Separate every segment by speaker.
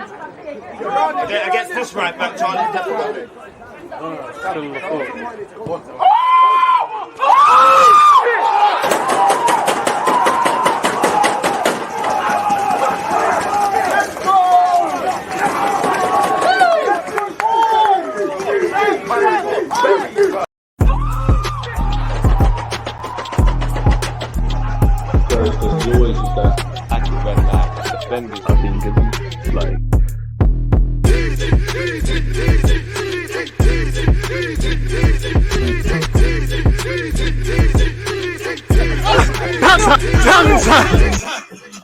Speaker 1: Against this right back, Charlie, definitely.
Speaker 2: Still the foot.
Speaker 3: He always is that active when defending.
Speaker 2: I think it's like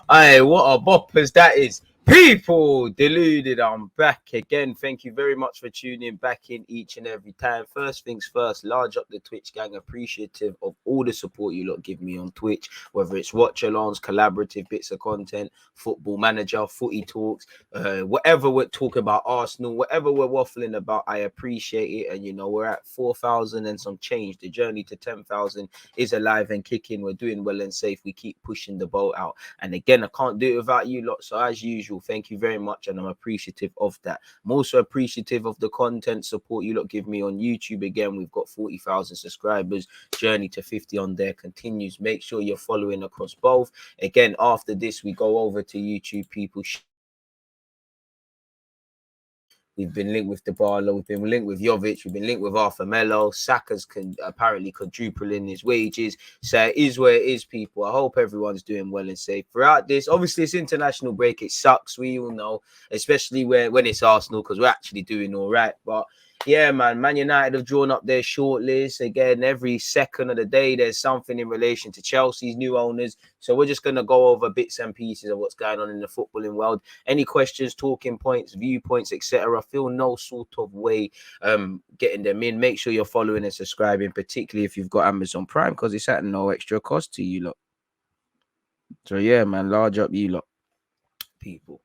Speaker 4: Hey, what a boppers that is. People, Deluded, I'm back again. Thank you very much for tuning back in each and every time. First things first, large up the Twitch gang. Appreciative of all the support you lot give me on Twitch, whether it's watch-alongs, collaborative bits of content, football manager, footy talks, whatever we're talking about, Arsenal, whatever we're waffling about, I appreciate it. And, you know, we're at 4,000 and some change. The journey to 10,000 is alive and kicking. We're doing well and safe. We keep pushing the boat out. And again, I can't do it without you lot. So as usual, thank you very much, and I'm appreciative of that. I'm also appreciative of the content support you lot give me on YouTube. Again, we've got 40,000 subscribers. Journey to 50 on there continues. Make sure you're following across both. Again, after this, we go over to YouTube. People, we've been linked with Dybala, we've been linked with Jovic, we've been linked with Arthur Melo. Saka's apparently quadrupling his wages. So it is where it is, people. I hope everyone's doing well and safe throughout this. Obviously, it's international break. It sucks, we all know, especially when it's Arsenal, because we're actually doing all right. But yeah, Man United have drawn up their shortlist. Again, every second of the day, there's something in relation to Chelsea's new owners. So we're just going to go over bits and pieces of what's going on in the footballing world. Any questions, talking points, viewpoints, etc., feel no sort of way getting them in. Make sure you're following and subscribing, particularly if you've got Amazon Prime, because it's at no extra cost to you lot. So yeah, man, large up you lot, people.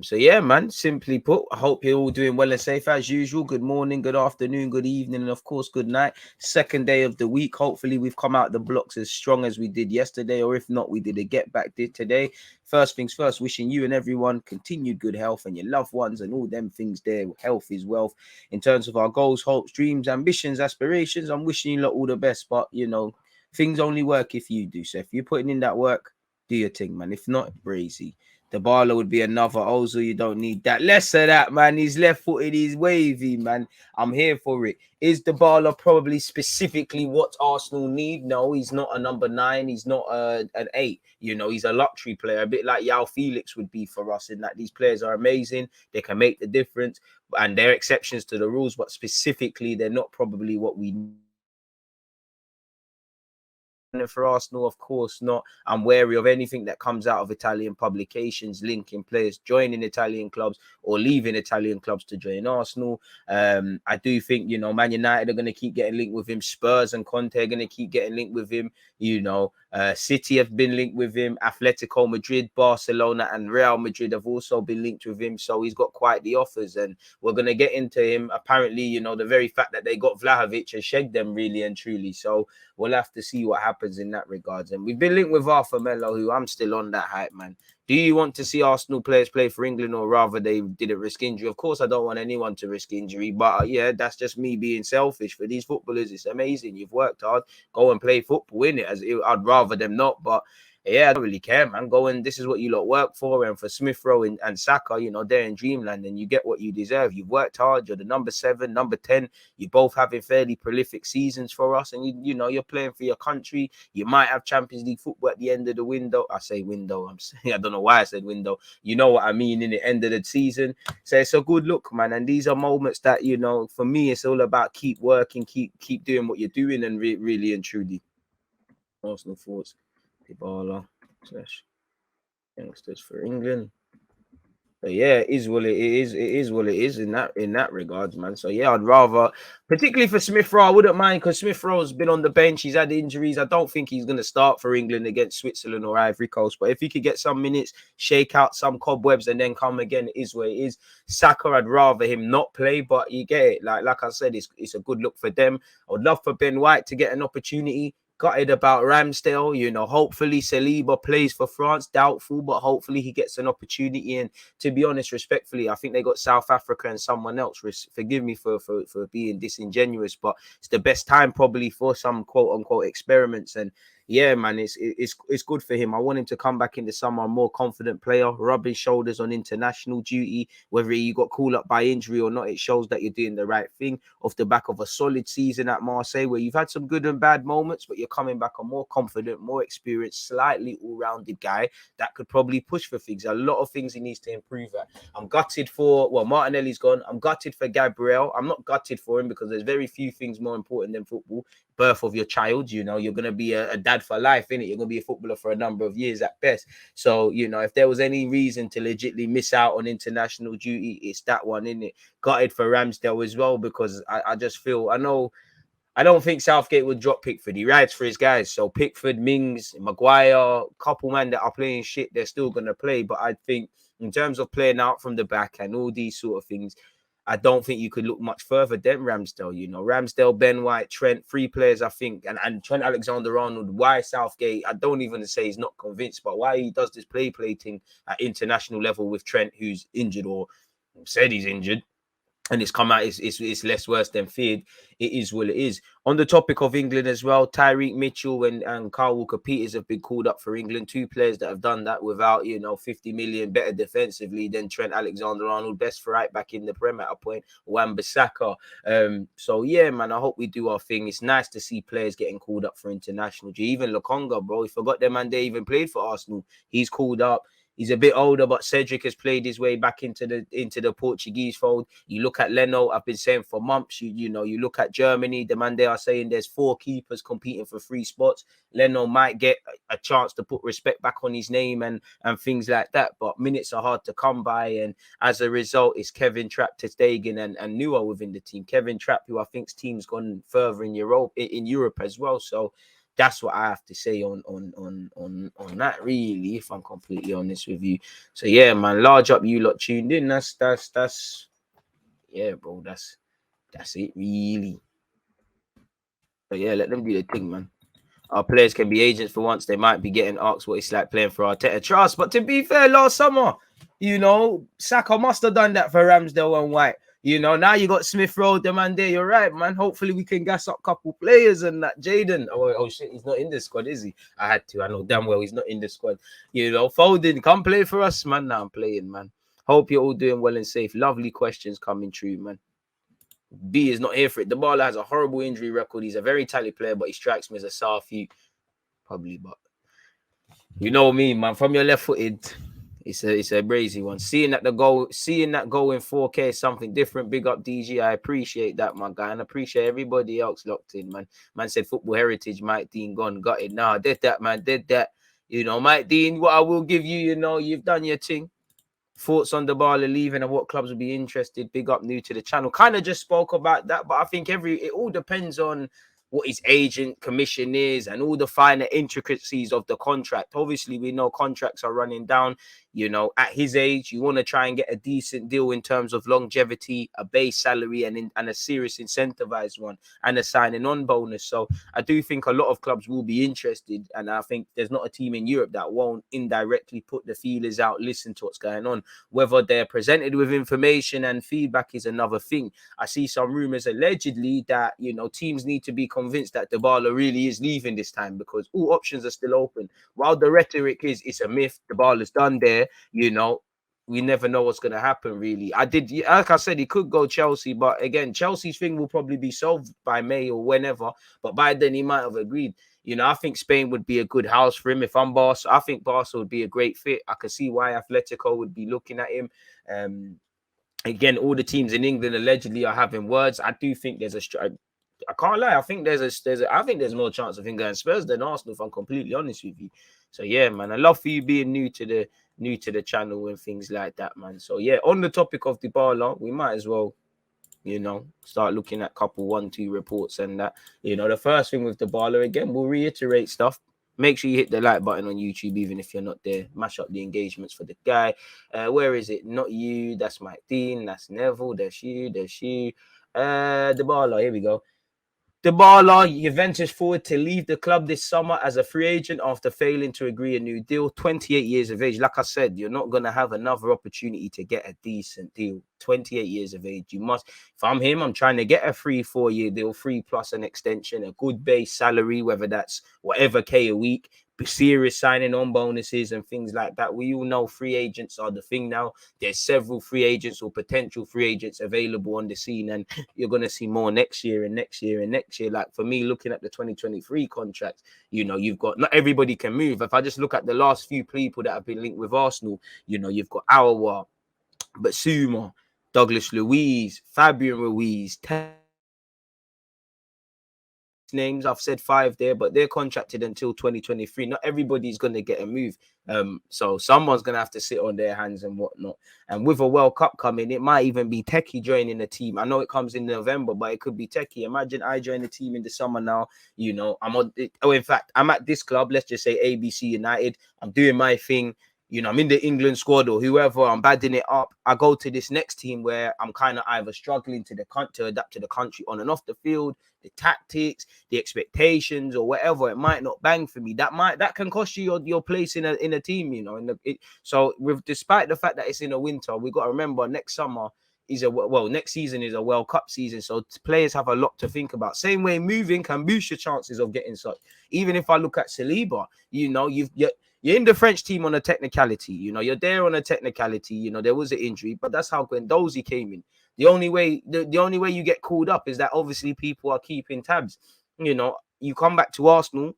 Speaker 4: So yeah, man, simply put, I hope you're all doing well and safe as usual. Good morning, good afternoon, good evening, and of course, good night. Second day of the week. Hopefully, we've come out the blocks as strong as we did yesterday, or if not, we did a get back today. First things first, wishing you and everyone continued good health and your loved ones and all them things there. Health is wealth. In terms of our goals, hopes, dreams, ambitions, aspirations, I'm wishing you lot all the best, but you know, things only work if you do. So if you're putting in that work, do your thing, man. If not, brazy. Dybala would be another Ozil. You don't need that. Less of that, man. He's left-footed. He's wavy, man. I'm here for it. Is Dybala probably specifically what Arsenal need? No, he's not a number 9. He's not an 8. You know, he's a luxury player, a bit like João Felix would be for us, in that these players are amazing. They can make the difference, and they're exceptions to the rules, but specifically, they're not probably what we need. For Arsenal, of course not. I'm wary of anything that comes out of Italian publications linking players joining Italian clubs or leaving Italian clubs to join Arsenal. I do think, you know, Man United are going to keep getting linked with him. Spurs and Conte are going to keep getting linked with him. You know, City have been linked with him. Atletico Madrid, Barcelona, and Real Madrid have also been linked with him. So he's got quite the offers, and we're going to get into him. Apparently, you know, the very fact that they got Vlahovic has shagged them really and truly. So we'll have to see what happens in that regards. And we've been linked with Arthur Melo, who I'm still on that hype, man. Do you want to see Arsenal players play for England, or rather they didn't risk injury? Of course, I don't want anyone to risk injury, but yeah, that's just me being selfish. For these footballers, it's amazing. You've worked hard. Go and play football, win it. I'd rather them not, but yeah, I don't really care, man. Go and this is what you lot work for. And for Smith Rowe and Saka, you know, they're in dreamland and you get what you deserve. You've worked hard. You're the number 7, number 10. You're both having fairly prolific seasons for us. And, you know, you're playing for your country. You might have Champions League football at the end of the window. I say window. I'm saying, I don't know why I said window. You know what I mean, in the end of the season. So it's a good look, man. And these are moments that, you know, for me, it's all about keep working, keep doing what you're doing, and really and truly. Arsenal thoughts. Dybala / youngsters for England. But yeah, it is what it is. It is what it is in that regards, man. So yeah, I'd rather, particularly for Smith Rowe, I wouldn't mind, because Smith Rowe's been on the bench. He's had injuries. I don't think he's going to start for England against Switzerland or Ivory Coast. But if he could get some minutes, shake out some cobwebs, and then come again, it is what it is. Saka, I'd rather him not play, but you get it. Like I said, it's a good look for them. I would love for Ben White to get an opportunity. Gutted about Ramsdale. You know, hopefully Saliba plays for France. Doubtful, but hopefully he gets an opportunity. And to be honest, respectfully, I think they got South Africa and someone else. Forgive me for being disingenuous, but it's the best time probably for some quote unquote experiments. And yeah, man, it's good for him. I want him to come back in the summer, a more confident player, rubbing shoulders on international duty. Whether you got called up by injury or not, it shows that you're doing the right thing off the back of a solid season at Marseille, where you've had some good and bad moments, but you're coming back a more confident, more experienced, slightly all-rounded guy that could probably push for things. A lot of things he needs to improve at. I'm gutted for, well, Martinelli's gone. I'm gutted for Gabriel. I'm not gutted for him because there's very few things more important than football. Birth of your child, you know, you're going to be a dad for life, innit? You're going to be a footballer for a number of years at best. So, you know, if there was any reason to legitimately miss out on international duty, it's that one, innit? Gutted for Ramsdale as well, because I just feel, I don't think Southgate would drop Pickford. He rides for his guys. So Pickford, Mings, Maguire, couple man that are playing shit, they're still going to play. But I think in terms of playing out from the back and all these sort of things, I don't think you could look much further than Ramsdale. You know, Ramsdale, Ben White, Trent, three players, I think, and Trent Alexander-Arnold. Why Southgate? I don't even say he's not convinced, but why he does this play thing at international level with Trent, who's injured or said he's injured, and it's come out, it's less worse than feared. It is what it is. On the topic of England as well, Tyreek Mitchell and Carl Walker-Peters have been called up for England. Two players that have done that without, you know, 50 million, better defensively than Trent Alexander-Arnold, best for right back in the Prem at a point, Wan-Bissaka. So yeah, man, I hope we do our thing. It's nice to see players getting called up for international. Even Lokonga, bro, we forgot them, and they even played for Arsenal. He's called up. He's a bit older, but Cedric has played his way back into the Portuguese fold. You look at Leno, I've been saying for months, you know, you look at Germany, the man they are saying there's 4 keepers competing for 3 spots. Leno might get a chance to put respect back on his name and things like that, but minutes are hard to come by, and as a result, it's Kevin Trapp, Ter Stegen, and Neuer within the team. Kevin Trapp, who I think's team's gone further in Europe as well, so that's what I have to say on that, really, if I'm completely honest with you. So yeah, man, large up you lot tuned in. That's yeah, bro. That's it, really. But yeah, let them do the thing, man. Our players can be agents for once. They might be getting asked what it's like playing for Arteta. Trust, but to be fair, last summer, you know, Saka must have done that for Ramsdale and White. You know, now you got Smith Rowe, the man there. You're right, man. Hopefully we can gas up a couple players and that. Jaden. Oh shit, he's not in the squad, is he? I had to. I know damn well he's not in the squad. You know, Foden, come play for us, man. Now I'm playing, man. Hope you're all doing well and safe. Lovely questions coming true, man. B is not here for it. Dybala has a horrible injury record. He's a very talented player, but he strikes me as a soft feet. Probably, but you know me, man. From your left-footed, it's a brazy one. Seeing that goal in 4K is something different. Big up DG. I appreciate that, my guy, and I appreciate everybody else locked in, man. Man said football heritage, Mike Dean gone, got it. Nah, did that, man, did that. You know, Mike Dean, what I will give you, you know, you've done your thing. Thoughts on Dybala leaving and what clubs will be interested. Big up, new to the channel. Kind of just spoke about that, but I think it all depends on what his agent commission is and all the finer intricacies of the contract. Obviously, we know contracts are running down. You know, at his age, you want to try and get a decent deal in terms of longevity, a base salary, and a serious incentivized one, and a signing on bonus. So I do think a lot of clubs will be interested, and I think there's not a team in Europe that won't indirectly put the feelers out, listen to what's going on. Whether they're presented with information and feedback is another thing. I see some rumors allegedly that, you know, teams need to be convinced that Dybala really is leaving this time, because all options are still open. While the rhetoric is it's a myth, Dybala's done there, you know, we never know what's going to happen, really. Like I said, he could go Chelsea, but again, Chelsea's thing will probably be solved by May or whenever, but by then he might have agreed. You know, I think Spain would be a good house for him. If I'm Barca, I think Barca would be a great fit. I can see why Atletico would be looking at him. Again, all the teams in England allegedly are having words. I do think there's I can't lie. I think there's more chance of him going Spurs than Arsenal, if I'm completely honest with you. So yeah, man, I love for you being new to the channel and things like that, man. So yeah, on the topic of Dybala, we might as well, you know, start looking at couple 1-2 reports and that. You know, the first thing with Dybala, again, we'll reiterate stuff. Make sure you hit the like button on YouTube, even if you're not there. Mash up the engagements for the guy. Where is it? Not you. That's Mike Dean. That's Neville. That's you. Dybala. Here we go. Dybala, Juventus forward to leave the club this summer as a free agent after failing to agree a new deal. 28 years of age. Like I said, you're not going to have another opportunity to get a decent deal. 28 years of age. You must, if I'm him, I'm trying to get a 3-4 year deal, 3+ an extension, a good base salary, whether that's whatever K a week, serious signing on bonuses and things like that. We all know free agents are the thing now. There's several free agents or potential free agents available on the scene, and you're going to see more next year and next year and next year. Like for me, looking at the 2023 contracts, you know, you've got, not everybody can move. If I just look at the last few people that have been linked with Arsenal, you know, you've got Aouar, Basuma, Douglas Luiz, Fabian Ruiz, names. I've said 5 there, but they're contracted until 2023. Not everybody's going to get a move. So someone's going to have to sit on their hands and whatnot. And with a World Cup coming, it might even be Techie joining the team. I know it comes in November, but it could be Techie. Imagine I join the team in the summer now. You know, in fact, I'm at this club. Let's just say ABC United. I'm doing my thing. You know, I'm in the England squad or whoever, I'm badding it up. I go to this next team where I'm kind of either struggling to adapt to the country on and off the field, the tactics, the expectations, or whatever. It might not bang for me. That can cost you your place in a team, you know. So despite the fact that it's in the winter, we got to remember next summer next season is a World Cup season, so players have a lot to think about. Same way moving can boost your chances of getting such. Even if I look at Saliba, you know, you're in the French team on a technicality. You know, you're there on a technicality. You know, there was an injury, but that's how Guendouzi came in. The only way you get called up is that obviously people are keeping tabs. You know, you come back to Arsenal.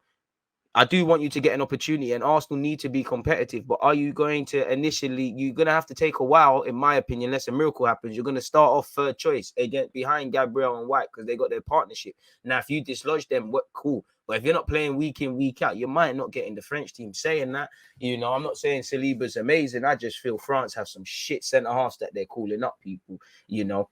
Speaker 4: I do want you to get an opportunity, and Arsenal need to be competitive. But are you going to initially? You're going to have to take a while, in my opinion, unless a miracle happens. You're going to start off third choice again behind Gabriel and White because they got their partnership. Now, if you dislodge them, what cool. But if you're not playing week in, week out, you might not get in the French team. Saying that, you know, I'm not saying Saliba's amazing. I just feel France have some shit centre halves that they're calling up people, you know.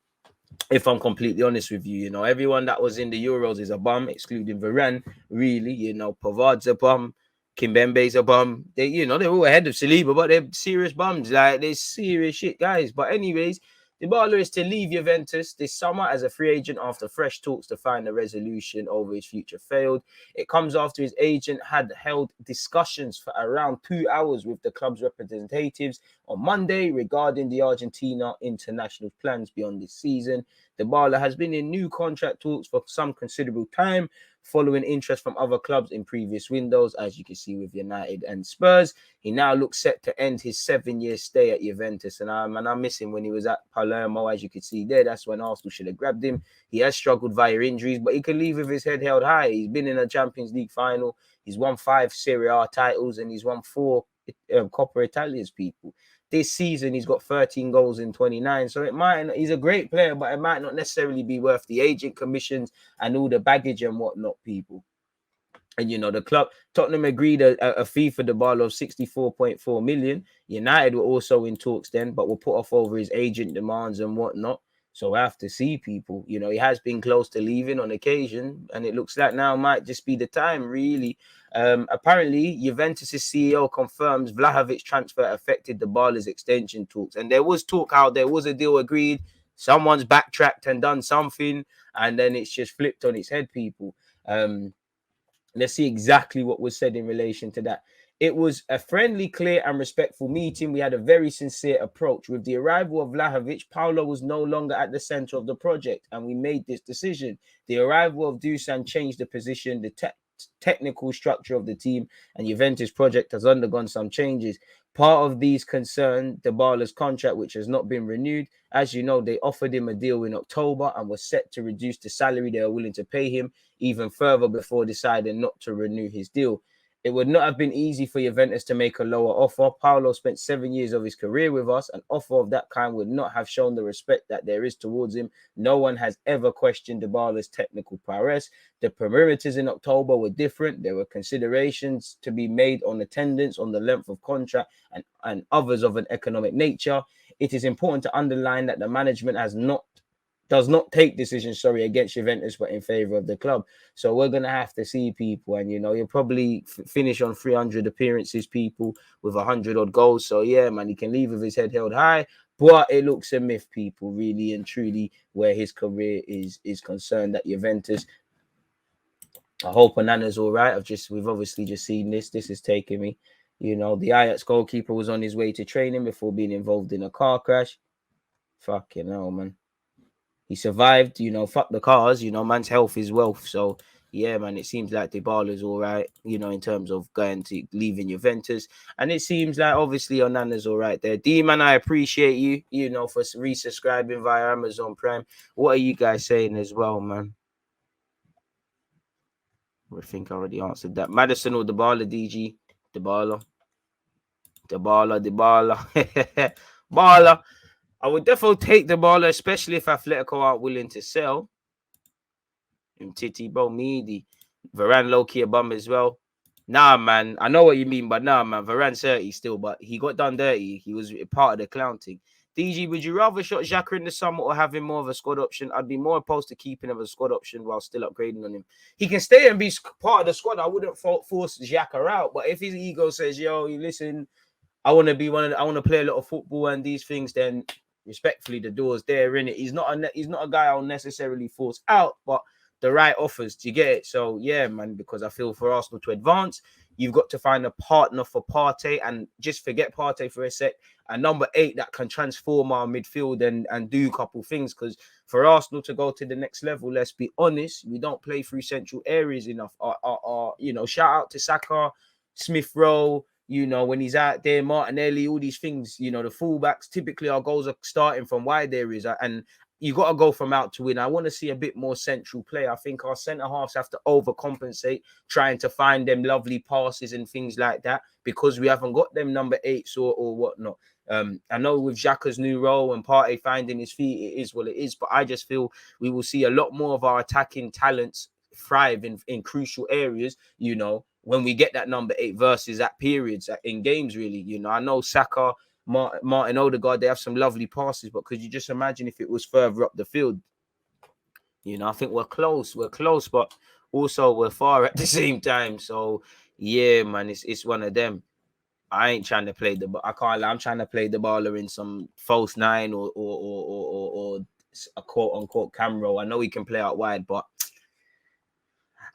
Speaker 4: If I'm completely honest with you, you know, everyone that was in the Euros is a bum, excluding Varane, really. You know, Pavard's a bum, Kimpembe's a bum. They, you know, they're all ahead of Saliba, but they're serious bums. Like, they're serious shit, guys. But anyways, Dybala is to leave Juventus this summer as a free agent after fresh talks to find a resolution over his future failed. It comes after his agent had held discussions for around 2 hours with the club's representatives on Monday regarding the Argentina international plans beyond this season. Dybala has been in new contract talks for some considerable time, following interest from other clubs in previous windows, as you can see with United and Spurs. He now looks set to end his 7-year stay at Juventus, and I miss him when he was at Palermo, as you can see there. That's when Arsenal should have grabbed him. He has struggled via injuries, but he can leave with his head held high. He's been in a Champions League final. He's won 5 Serie A titles, and he's won 4 Coppa Italia's, people. This season, he's got 13 goals in 29. So he's a great player, but it might not necessarily be worth the agent commissions and all the baggage and whatnot, people. And, you know, the club, Tottenham agreed a fee for Dybala of 64.4 million. United were also in talks then, but were put off over his agent demands and whatnot. So I have to see, people. You know, he has been close to leaving on occasion, and it looks like now might just be the time, really. Apparently, Juventus' CEO confirms Vlahovic's transfer affected Dybala's extension talks. And there was talk how there was a deal agreed. Someone's backtracked and done something, and then it's just flipped on its head, people. Let's see exactly what was said in relation to that. It was a friendly, clear, and respectful meeting. We had a very sincere approach. With the arrival of Vlahovic, Paulo was no longer at the center of the project, and we made this decision. The arrival of Dusan changed the position, the technical structure of the team, and Juventus project has undergone some changes. Part of these concern Dybala's contract, which has not been renewed. As you know, they offered him a deal in October and were set to reduce the salary they are willing to pay him even further before deciding not to renew his deal. It would not have been easy for Juventus to make a lower offer. Paulo spent 7 years of his career with us. An offer of that kind would not have shown the respect that there is towards him. No one has ever questioned Dybala's technical prowess. The parameters in October were different. There were considerations to be made on attendance, on the length of contract, and others of an economic nature. It is important to underline that the management does not take decisions, against Juventus, but in favor of the club. So we're going to have to see, people. And, you know, you'll probably finish on 300 appearances, people, with 100 odd goals. So, yeah, man, he can leave with his head held high. But it looks a myth, people, really and truly, where his career is concerned at Juventus. I hope Onana's all right. We've obviously just seen this. This is taking me. You know, the Ajax goalkeeper was on his way to training before being involved in a car crash. Fucking hell, man. He survived, you know, fuck the cars, you know, man's health is wealth. So, yeah, man, it seems like Dybala's all right, you know, in terms of leaving Juventus. And it seems like, obviously, Onana's all right there. D-Man, I appreciate you, you know, for resubscribing via Amazon Prime. What are you guys saying as well, man? I think I already answered that. Maddison or Dybala, DG? Dybala. Bala. I would definitely take Dybala, especially if Atletico aren't willing to sell. Titi, bro, meaty. Varane low-key a bum as well. Nah, man. I know what you mean, but nah, man. Varane's 30 still, but he got done dirty. He was part of the clown thing. DG, would you rather shot Xhaka in the summer or have him more of a squad option? I'd be more opposed to keeping him as a squad option while still upgrading on him. He can stay and be part of the squad. I wouldn't force Xhaka out, but if his ego says, yo, listen, I want to be I want to play a lot of football and these things, then respectfully, the door's there, innit? He's not a guy I'll necessarily force out, but the right offers, do you get it? So yeah, man, because I feel for Arsenal to advance, you've got to find a partner for Partey, and just forget Partey for a sec. And number 8 that can transform our midfield and do a couple things. Because for Arsenal to go to the next level, let's be honest, we don't play through central areas enough. You know, shout out to Saka, Smith Rowe. You know, when he's out there, Martinelli, all these things, you know, the fullbacks, typically our goals are starting from wide areas, and you got to go from out to win. I want to see a bit more central play. I think our centre-halves have to overcompensate, trying to find them lovely passes and things like that, because we haven't got them number 8s or whatnot. I know with Xhaka's new role and Partey finding his feet, it is what it is, but I just feel we will see a lot more of our attacking talents thrive in crucial areas, you know, when we get that number 8 versus at periods in games, really. You know, I know Saka, Martin Odegaard, they have some lovely passes, but could you just imagine if it was further up the field? You know, I think we're close, but also we're far at the same time. So yeah, man, it's one of them. I ain't trying to play I can't lie, I'm trying to play the baller in some false 9 or a quote unquote cam role. I know he can play out wide, but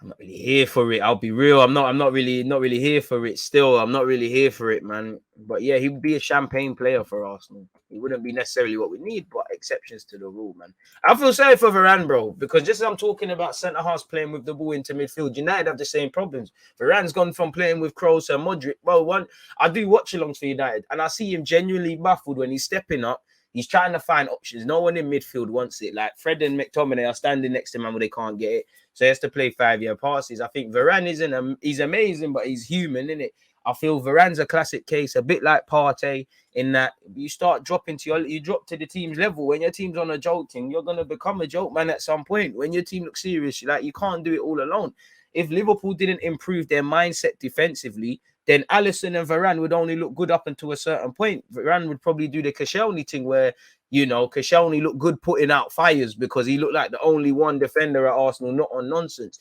Speaker 4: I'm not really here for it. I'll be real. I'm not really here for it still. I'm not really here for it, man. But yeah, he would be a champagne player for Arsenal. He wouldn't be necessarily what we need, but exceptions to the rule, man. I feel sorry for Varane, bro, because just as I'm talking about centre-halves playing with the ball into midfield, United have the same problems. Varane's gone from playing with Kroos and Modric. Bro, I do watch-alongs for United, and I see him genuinely baffled when he's stepping up. He's trying to find options. No one in midfield wants it. Like Fred and McTominay are standing next to him when they can't get it. So he has to play 5-year passes. I think Varane he's amazing, but he's human, isn't it? I feel Varane's a classic case, a bit like Partey, in that you start dropping you drop to the team's level. When your team's on a joke thing, you're gonna become a joke man at some point. When your team looks serious, like you can't do it all alone. If Liverpool didn't improve their mindset defensively, then Alisson and Varane would only look good up until a certain point. Varane would probably do the Koscielny thing where, you know, Koscielny looked good putting out fires because he looked like the only one defender at Arsenal not on nonsense.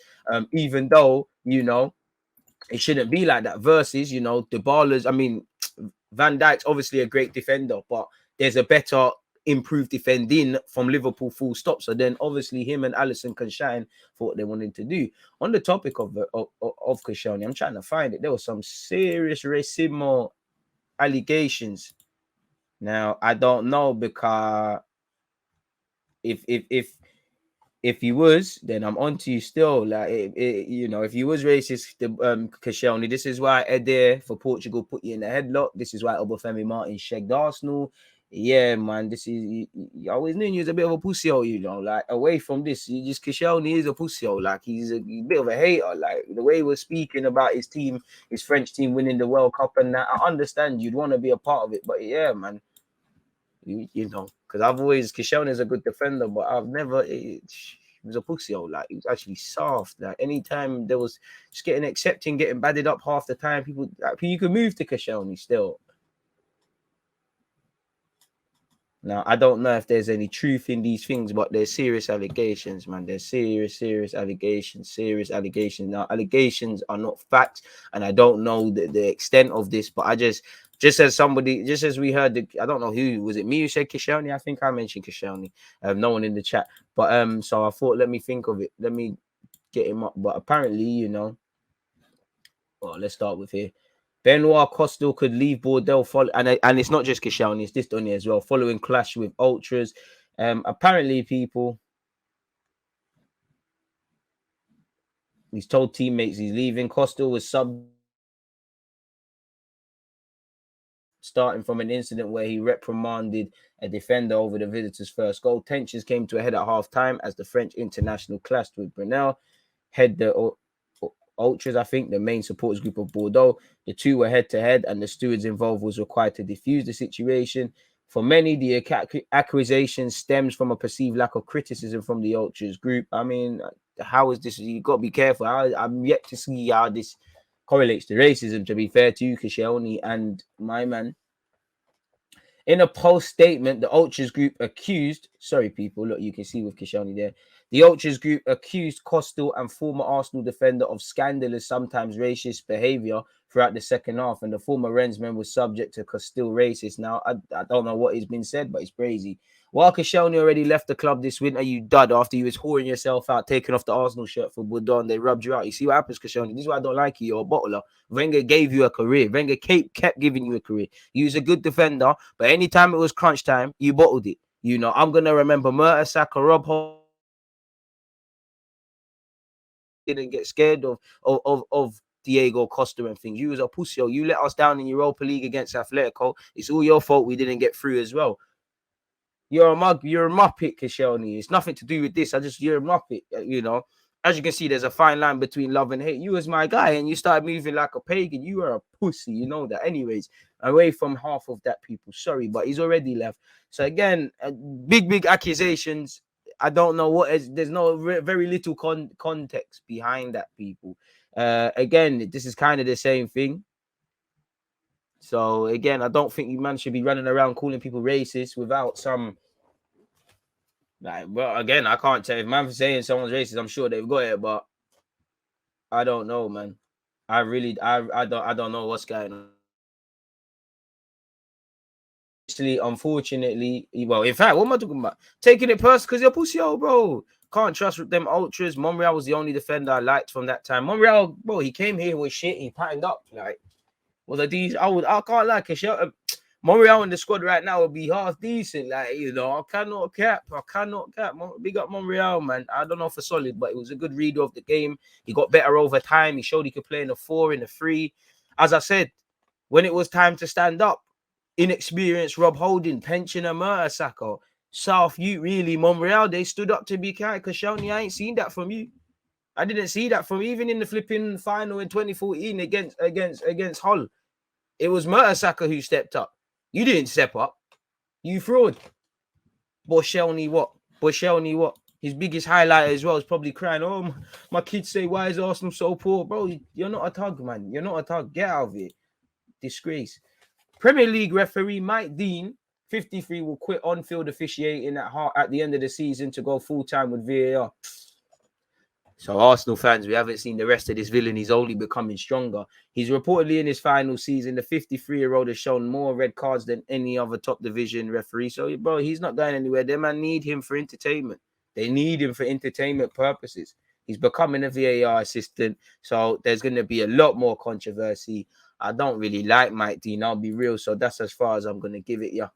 Speaker 4: Even though, you know, it shouldn't be like that. Versus, you know, Van Dijk's obviously a great defender, but there's a better improved defending from Liverpool full stop. So then obviously him and Alisson can shine for what they wanted to do. On the topic of Koscielny, I'm trying to find it. There was some serious racism allegations. Now I don't know, because if he was, then I'm onto you still. Like you know, if he was racist, Koscielny, this is why Eder for Portugal put you in the headlock. This is why Obafemi Martin shagged Arsenal. Yeah, man, this is you always knew he was a bit of a pussy, you know. Like away from this, Koscielny is a pussy. Like he's a bit of a hater. Like the way he was speaking about his team, his French team winning the World Cup, and that. I understand you'd want to be a part of it, but yeah, man, you know, because I've always Koscielny is a good defender, but I've never. He was a pussy. Like he was actually soft. Like anytime there was just getting batted up half the time, people like, you could move to Koscielny still. Now, I don't know if there's any truth in these things, but there's serious allegations, man. There's serious allegations. Now, allegations are not facts, and I don't know the extent of this, but I just as we heard, I don't know who, was it me who said Koscielny? I think I mentioned Koscielny. No one in the chat. But so I thought, let me think of it. Let me get him up. But apparently, you know, well, let's start with here. Benoit Costil could leave Bordeaux, and it's not just Koscielny, it's this Donny as well, following clash with ultras. Apparently, people, he's told teammates he's leaving. Costil was starting from an incident where he reprimanded a defender over the visitors' first goal. Tensions came to a head at half-time as the French international clashed with Brunel, head the ultras, I think, the main supporters group of Bordeaux. The two were head-to-head, and the stewards involved was required to defuse the situation. For many, the accusation stems from a perceived lack of criticism from the ultras group. I mean, how is this? You've got to be careful. I'm yet to see how this correlates to racism, to be fair to you, Koscielny and my man. In a post statement, the ultras group accused, sorry people, look, you can see with Koscielny there. The ultras group accused Costil and former Arsenal defender of scandalous, sometimes racist behavior throughout the second half, and the former Rensman was subject to Costil racist. Now, I don't know what has been said, but it's crazy. While Koscielny already left the club this winter, you dud, after you was whoring yourself out, taking off the Arsenal shirt for Bordeaux, they rubbed you out. You see what happens, Koscielny? This is why I don't like you. You're a bottler. Wenger gave you a career. Wenger kept giving you a career. You was a good defender, but anytime it was crunch time, you bottled it. You know, I'm going to remember Mertesacker, Rob Holt, didn't get scared of Diego Costa and things. You was a pussy. You let us down in Europa League against Atletico. It's all your fault we didn't get through as well. You're a mug. You're a muppet, Koscielny. It's nothing to do with this. You're a muppet. You know, as you can see, there's a fine line between love and hate. You was my guy, and you started moving like a pagan. You were a pussy. You know that. Anyways, away from half of that, people. Sorry, but he's already left. So again, big accusations. I don't know what is. There's no very little context behind that, people. Again, this is kind of the same thing. So again, I don't think you man should be running around calling people racist without some. Like, well, again, I can't tell if man for saying someone's racist. I'm sure they've got it, but I don't know, man. I don't know what's going on. Unfortunately, well, in fact, what am I talking about? Taking it personal because you're pussy, bro. Can't trust them ultras. Monreal was the only defender I liked from that time. Monreal, bro, he came here with shit. He patterned up, like. Well, I can't like a Monreal in the squad right now would be half decent. Like, you know, I cannot cap. Big up Monreal, man. I don't know for solid, but it was a good reader of the game. He got better over time. He showed he could play in a 4, in a 3. As I said, when it was time to stand up, inexperienced Rob Holding, pensioner Mertesacker, South Ute, really, Monreal, they stood up to be kind. Koscielny, I ain't seen that from you. I didn't see that from even in the flipping final in 2014 against Hull. It was Mertesacker who stepped up. You didn't step up. You fraud. Koscielny what? His biggest highlight as well is probably crying, oh, my kids say, why is Arsenal so poor? Bro, you're not a thug, man. You're not a thug. Get out of it. Disgrace. Premier League referee Mike Dean, 53, will quit on-field officiating at the end of the season to go full-time with VAR. So Arsenal fans, we haven't seen the rest of this villain. He's only becoming stronger. He's reportedly in his final season. The 53-year-old has shown more red cards than any other top division referee. So, bro, he's not going anywhere. Them man need him for entertainment. They need him for entertainment purposes. He's becoming a VAR assistant. So there's going to be a lot more controversy. I don't really like Mike Dean. I'll be real. So that's as far as I'm going to give it, yeah.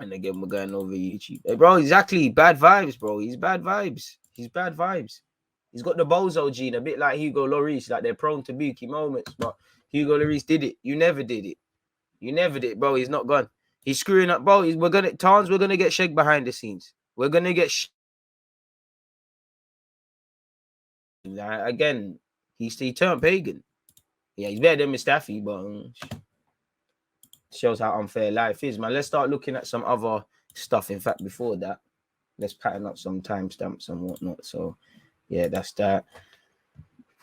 Speaker 4: And again, we're going over YouTube. Hey, bro, exactly. Bad vibes, bro. He's bad vibes. He's bad vibes. He's got the bozo gene, a bit like Hugo Lloris. Like, they're prone to bookie moments. But Hugo Lloris did it. You never did it. You never did, bro. He's not gone. He's screwing up, bro. We're going to get shagged behind the scenes. We're going to get again, he turned pagan. Yeah, he's better than Mustafi, but shows how unfair life is, man. Let's start looking at some other stuff. In fact, before that, let's pattern up some timestamps and whatnot. So, yeah, that's that.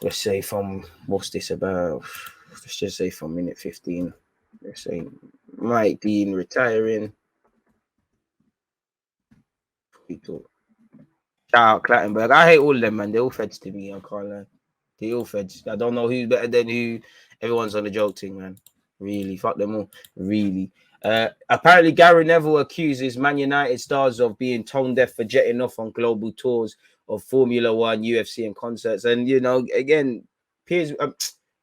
Speaker 4: Let's say from, what's this about? Let's just say from minute 15. Let's say Mike Dean retiring. Shout out Clattenburg. I hate all of them, man. They're all feds to me. I can't lie. They all feds. I don't know who's better than who. Everyone's on the joke thing, man. Really, fuck them all. Really. Apparently, Gary Neville accuses Man United stars of being tone deaf for jetting off on global tours of Formula One, UFC, and concerts. And you know, again, Piers.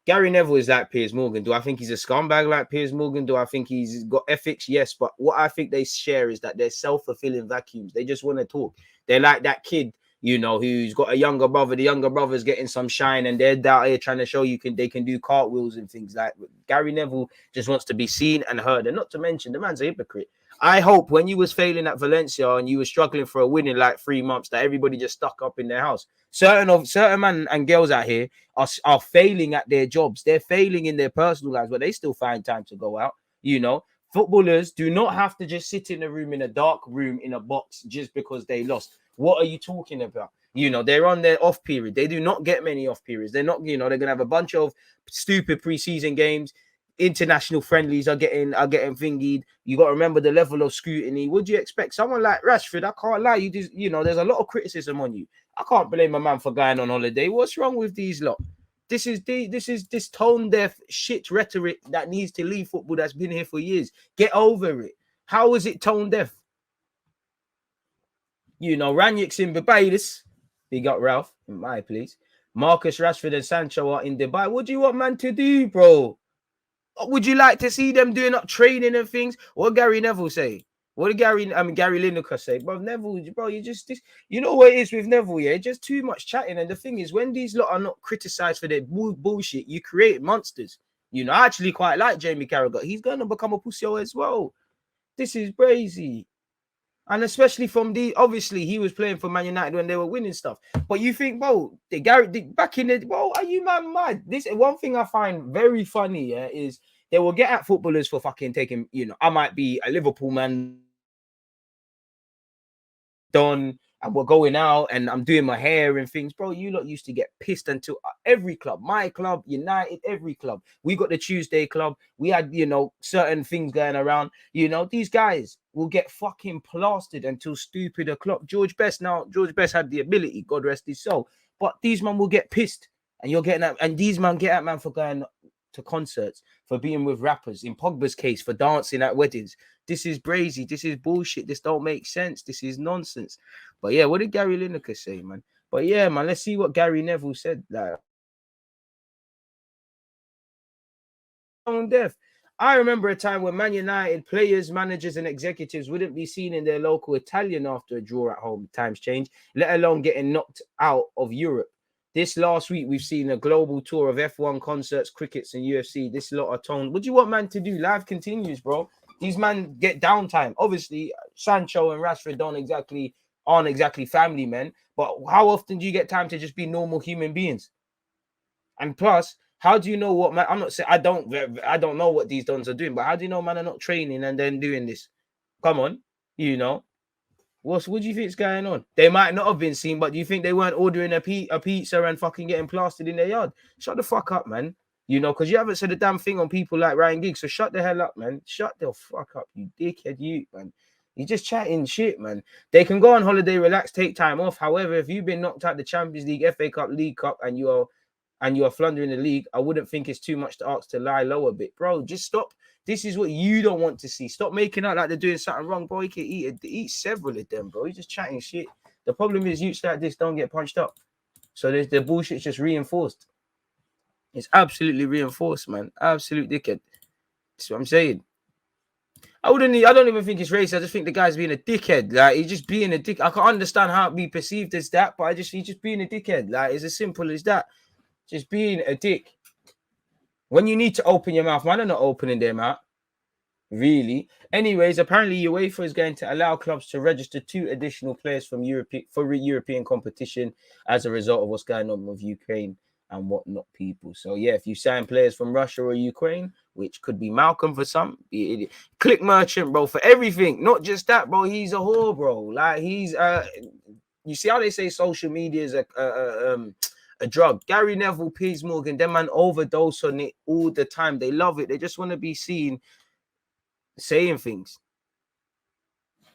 Speaker 4: Gary Neville is like Piers Morgan. Do I think he's a scumbag like Piers Morgan? Do I think he's got ethics? Yes, but what I think they share is that they're self-fulfilling vacuums. They just want to talk. They're like that kid, you know, who's got a younger brother. The younger brother's getting some shine, and they're out here trying to show they can do cartwheels and things like. Gary Neville just wants to be seen and heard, and not to mention the man's a hypocrite. I hope when you was failing at Valencia and you were struggling for a win in like 3 months, that everybody just stuck up in their house. Certain men and girls out here are failing at their jobs. They're failing in their personal lives, but they still find time to go out. You know, footballers do not have to just sit in a room, in a dark room, in a box just because they lost. What are you talking about? You know, they're on their off period. They do not get many off periods. They're not, you know, they're gonna have a bunch of stupid preseason games. International friendlies are getting thingied. You got to remember the level of scrutiny. Would you expect someone like Rashford? I can't lie. You know, there's a lot of criticism on you. I can't blame a man for going on holiday. What's wrong with these lot? This is this tone deaf shit rhetoric that needs to leave football. That's been here for years. Get over it. How is it tone deaf? You know, Ranić's in Barbados. Big up Ralph. In my place. Marcus Rashford and Sancho are in Dubai. What do you want man to do, bro? Would you like to see them doing up training and things? What Gary Neville say? What did Gary Lineker say? Bro, Neville, bro, you know what it is with Neville, yeah? Just too much chatting. And the thing is, when these lot are not criticized for their bullshit, you create monsters. You know, I actually quite like Jamie Carragher. He's going to become a pussy as well. This is crazy. And especially from obviously he was playing for Man United when they were winning stuff. But you think, bro, back in the, bro, are you mad? This one thing I find very funny, yeah, is they will get at footballers for fucking taking, you know, I might be a Liverpool man, done, and we're going out and I'm doing my hair and things, bro. You lot used to get pissed until every club, my club, United, every club. We got the Tuesday club. We had, you know, certain things going around. You know, these guys will get fucking plastered until stupid o'clock. George Best had the ability, God rest his soul. But these men will get pissed, and you're getting at, and these men get at man for going to concerts, for being with rappers. In Pogba's case, for dancing at weddings. This is brazy. This is bullshit. This don't make sense. This is nonsense. But yeah, what did Gary Lineker say, man? But yeah, man, let's see what Gary Neville said. Like, on death. I remember a time when Man United players, managers, and executives wouldn't be seen in their local Italian after a draw at home. Times change, let alone getting knocked out of Europe. This last week, we've seen a global tour of F1 concerts, crickets, and UFC. This lot of tone. What do you want man to do? Life continues, bro. These men get downtime. Obviously, Sancho and Rashford aren't exactly family men. But how often do you get time to just be normal human beings? And plus, how do you know what man? I'm not saying I don't know what these dons are doing, but how do you know man are not training and then doing this? Come on, you know. What do you think is going on? They might not have been seen, but do you think they weren't ordering a pizza and fucking getting plastered in their yard? Shut the fuck up, man. You know, because you haven't said a damn thing on people like Ryan Giggs. So shut the hell up, man. Shut the fuck up, you dickhead, you, man. You're just chatting shit, man. They can go on holiday, relax, take time off. However, if you've been knocked out the Champions League, FA Cup, League Cup, and you are flundering the league, I wouldn't think it's too much to ask to lie low a bit. Bro, just stop. This is what you don't want to see. Stop making out like they're doing something wrong, bro. You can eat several of them, bro. You're just chatting shit. The problem is youths like this don't get punched up. So the bullshit's just reinforced. It's absolutely reinforced, man. Absolute dickhead. That's what I'm saying. I don't even think it's racist. I just think the guy's being a dickhead. Like, he's just being a dick. I can understand how it be perceived as that, but he's just being a dickhead. Like, it's as simple as that. Just being a dick. When you need to open your mouth, man, are not opening their mouth. Really. Anyways, apparently UEFA is going to allow clubs to register 2 additional players from European competition as a result of what's going on with Ukraine and whatnot, people. So yeah, if you sign players from Russia or Ukraine, which could be Malcolm for some, Click Merchant, bro, for everything. Not just that, bro. He's a whore, bro. Like, he's you see how they say social media is a drug. Gary Neville, Piers Morgan, them man overdose on it all the time. They love it. They just want to be seen saying things.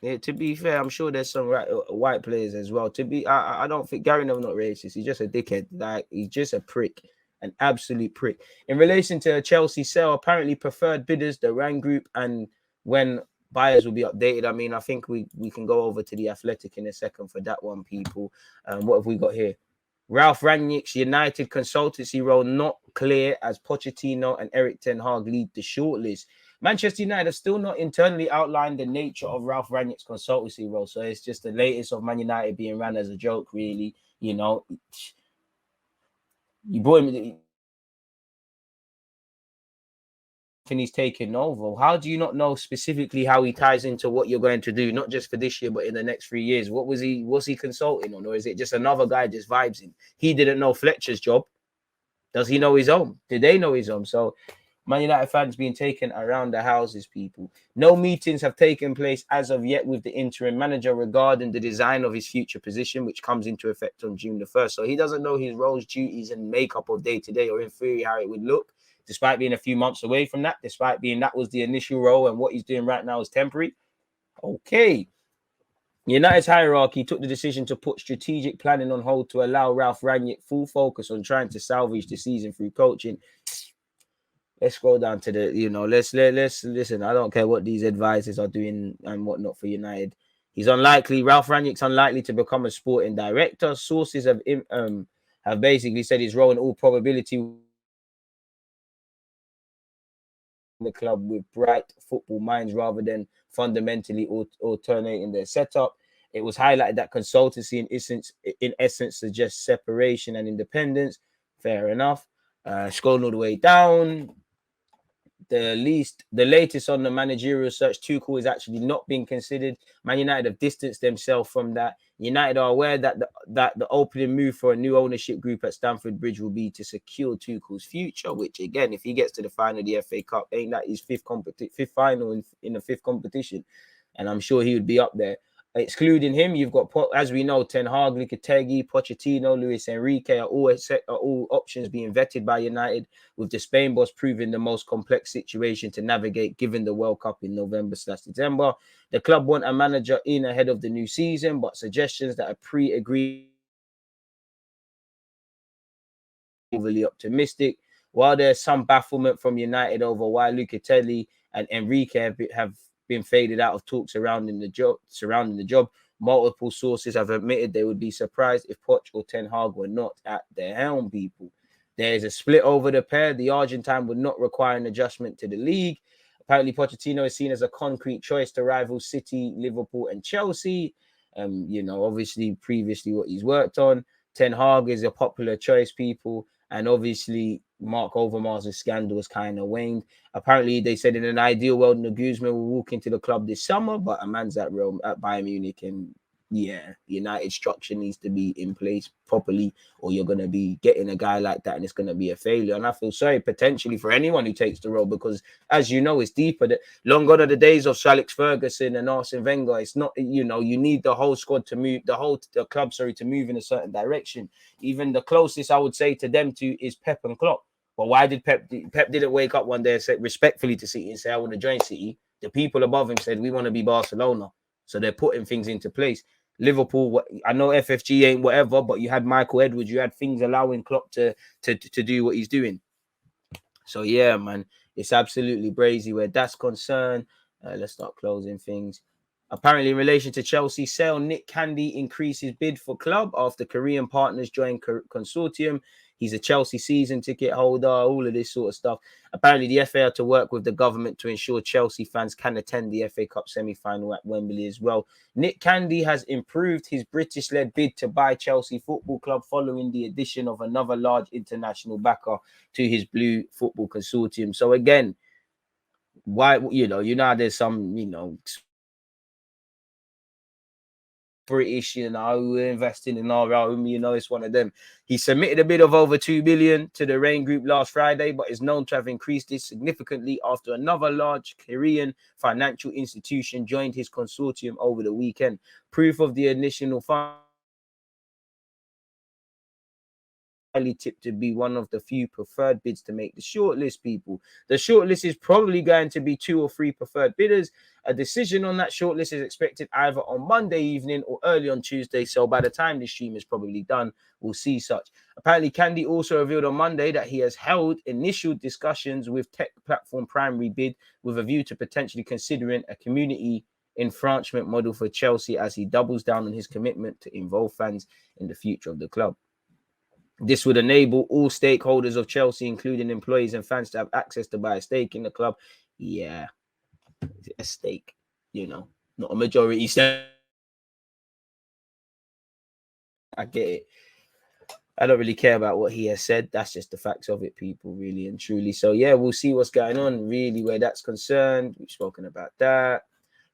Speaker 4: Yeah, to be fair, I'm sure there's some white players as well. I don't think Gary Neville not racist. He's just a dickhead. Like, he's just a prick, an absolute prick. In relation to a Chelsea sale, apparently preferred bidders, the Rand Group, and when buyers will be updated. I mean, I think we can go over to the Athletic in a second for that one, people. What have we got here? Ralph Rangnick's United consultancy role not clear as Pochettino and Eric Ten Hag lead the shortlist. Manchester United have still not internally outlined the nature of Ralph Rangnick's consultancy role, so it's just the latest of Man United being ran as a joke, really. You know, you brought him. And he's taken over. How do you not know specifically how he ties into what you're going to do, not just for this year, but in the next 3 years? Was he consulting on, or is it just another guy just vibes him? He didn't know Fletcher's job. Does he know his own? Did they know his own? So Man United fans being taken around the houses, people. No meetings have taken place as of yet with the interim manager regarding the design of his future position, which comes into effect on June the 1st. So he doesn't know his roles, duties, and makeup of day-to-day, or in theory how it would look, despite being a few months away from that, despite being that was the initial role and what he's doing right now is temporary. Okay. United's hierarchy took the decision to put strategic planning on hold to allow Ralph Rangnick full focus on trying to salvage the season through coaching. Let's scroll down to the, let's listen. I don't care what these advisors are doing and whatnot for United. Ralph Rangnick's unlikely to become a sporting director. Sources have basically said his role in all probability the club with bright football minds rather than fundamentally alternating their setup. It was highlighted that consultancy in essence suggests separation and independence. Fair enough. Scrolling all the way down. The latest on the managerial search, Tuchel is actually not being considered. Man United have distanced themselves from that. United are aware that the opening move for a new ownership group at Stamford Bridge will be to secure Tuchel's future, which again, if he gets to the final of the FA Cup, ain't that his fifth final in the fifth competition? And I'm sure he would be up there. Excluding him, you've got, as we know, Ten Hag, Lopetegui, Pochettino, Luis Enrique are all options being vetted by United, with the Spain boss proving the most complex situation to navigate given the World Cup in November/December. The club want a manager in ahead of the new season, but suggestions that are pre-agreed overly optimistic. While there's some bafflement from United over why Lopetegui and Enrique have been faded out of talks surrounding the job, multiple sources have admitted they would be surprised if Poch or Ten Hag were not at the helm, people. There is a split over the pair. The Argentine would not require an adjustment to the league. Apparently, Pochettino is seen as a concrete choice to rival City, Liverpool, and Chelsea. Obviously, previously what he's worked on. Ten Hag is a popular choice, people. And obviously, Mark Overmars' scandal has kind of waned. Apparently, they said in an ideal world, Nagelsmann will walk into the club this summer, but a man's at Bayern Munich, and United structure needs to be in place properly, or you're going to be getting a guy like that, and it's going to be a failure. And I feel sorry potentially for anyone who takes the role, because as you know, it's deeper. Long gone are the days of Sir Alex Ferguson and Arsene Wenger. It's not, you need the whole squad to move, the club to move in a certain direction. Even the closest I would say to them is Pep and Klopp. But why did Pep didn't wake up one day and say respectfully to City and say, I want to join City? The people above him said, we want to be Barcelona. So they're putting things into place. Liverpool, I know FFG ain't whatever, but you had Michael Edwards, you had things allowing Klopp to do what he's doing. So yeah, man, it's absolutely brazy where that's concerned. Let's start closing things. Apparently, in relation to Chelsea sale, Nick Candy increased his bid for club after Korean partners joined consortium. He's a Chelsea season ticket holder, all of this sort of stuff. Apparently, the FA had to work with the government to ensure Chelsea fans can attend the FA Cup semi-final at Wembley as well. Nick Candy has improved his British-led bid to buy Chelsea Football Club following the addition of another large international backer to his Blue Football Consortium. So again, why, there's some, British, we're investing in our own, it's one of them. He submitted a bid of over 2 billion to the Rain Group last Friday, but is known to have increased this significantly after another large Korean financial institution joined his consortium over the weekend. Proof of the initial fund tipped to be one of the few preferred bids to make the shortlist, people. The shortlist is probably going to be 2 or 3 preferred bidders. A decision on that shortlist is expected either on Monday evening or early on Tuesday. So by the time this stream is probably done, we'll see such. Apparently, Candy also revealed on Monday that he has held initial discussions with tech platform Primary Bid with a view to potentially considering a community enfranchisement model for Chelsea as he doubles down on his commitment to involve fans in the future of the club. This would enable all stakeholders of Chelsea, including employees and fans, to have access to buy a stake in the club. Yeah, a stake, you know, not a majority stake. I get it. I don't really care about what he has said. That's just the facts of it, people, really and truly. So, yeah, we'll see what's going on, really, where that's concerned. We've spoken about that.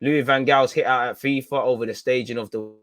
Speaker 4: Louis van Gaal's hit out at FIFA over the staging of the...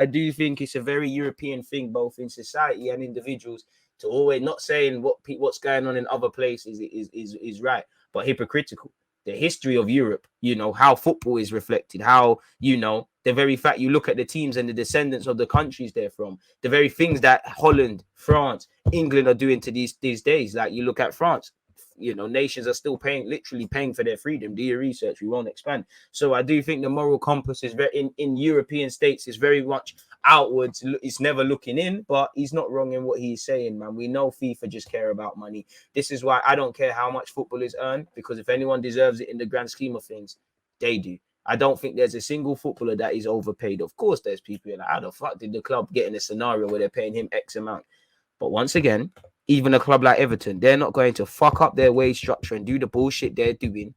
Speaker 4: I do think it's a very European thing, both in society and individuals, to always not saying what's going on in other places is right, but hypocritical. The history of Europe, you know, how football is reflected, how, you know, the very fact you look at the teams and the descendants of the countries they're from, the very things that Holland, France, England are doing to these days. Like you look at France, you know, nations are still literally paying for their freedom. Do your research, we won't expand. So I do think the moral compass is very in European states is very much outwards. It's never looking in, but he's not wrong in what he's saying, man. We know FIFA just care about money. This is why I don't care how much footballers earn, because if anyone deserves it in the grand scheme of things, they do. I don't think there's a single footballer that is overpaid. Of course, there's people like, how the fuck did the club get in a scenario where they're paying him X amount? But once again, even a club like Everton, they're not going to fuck up their wage structure and do the bullshit they're doing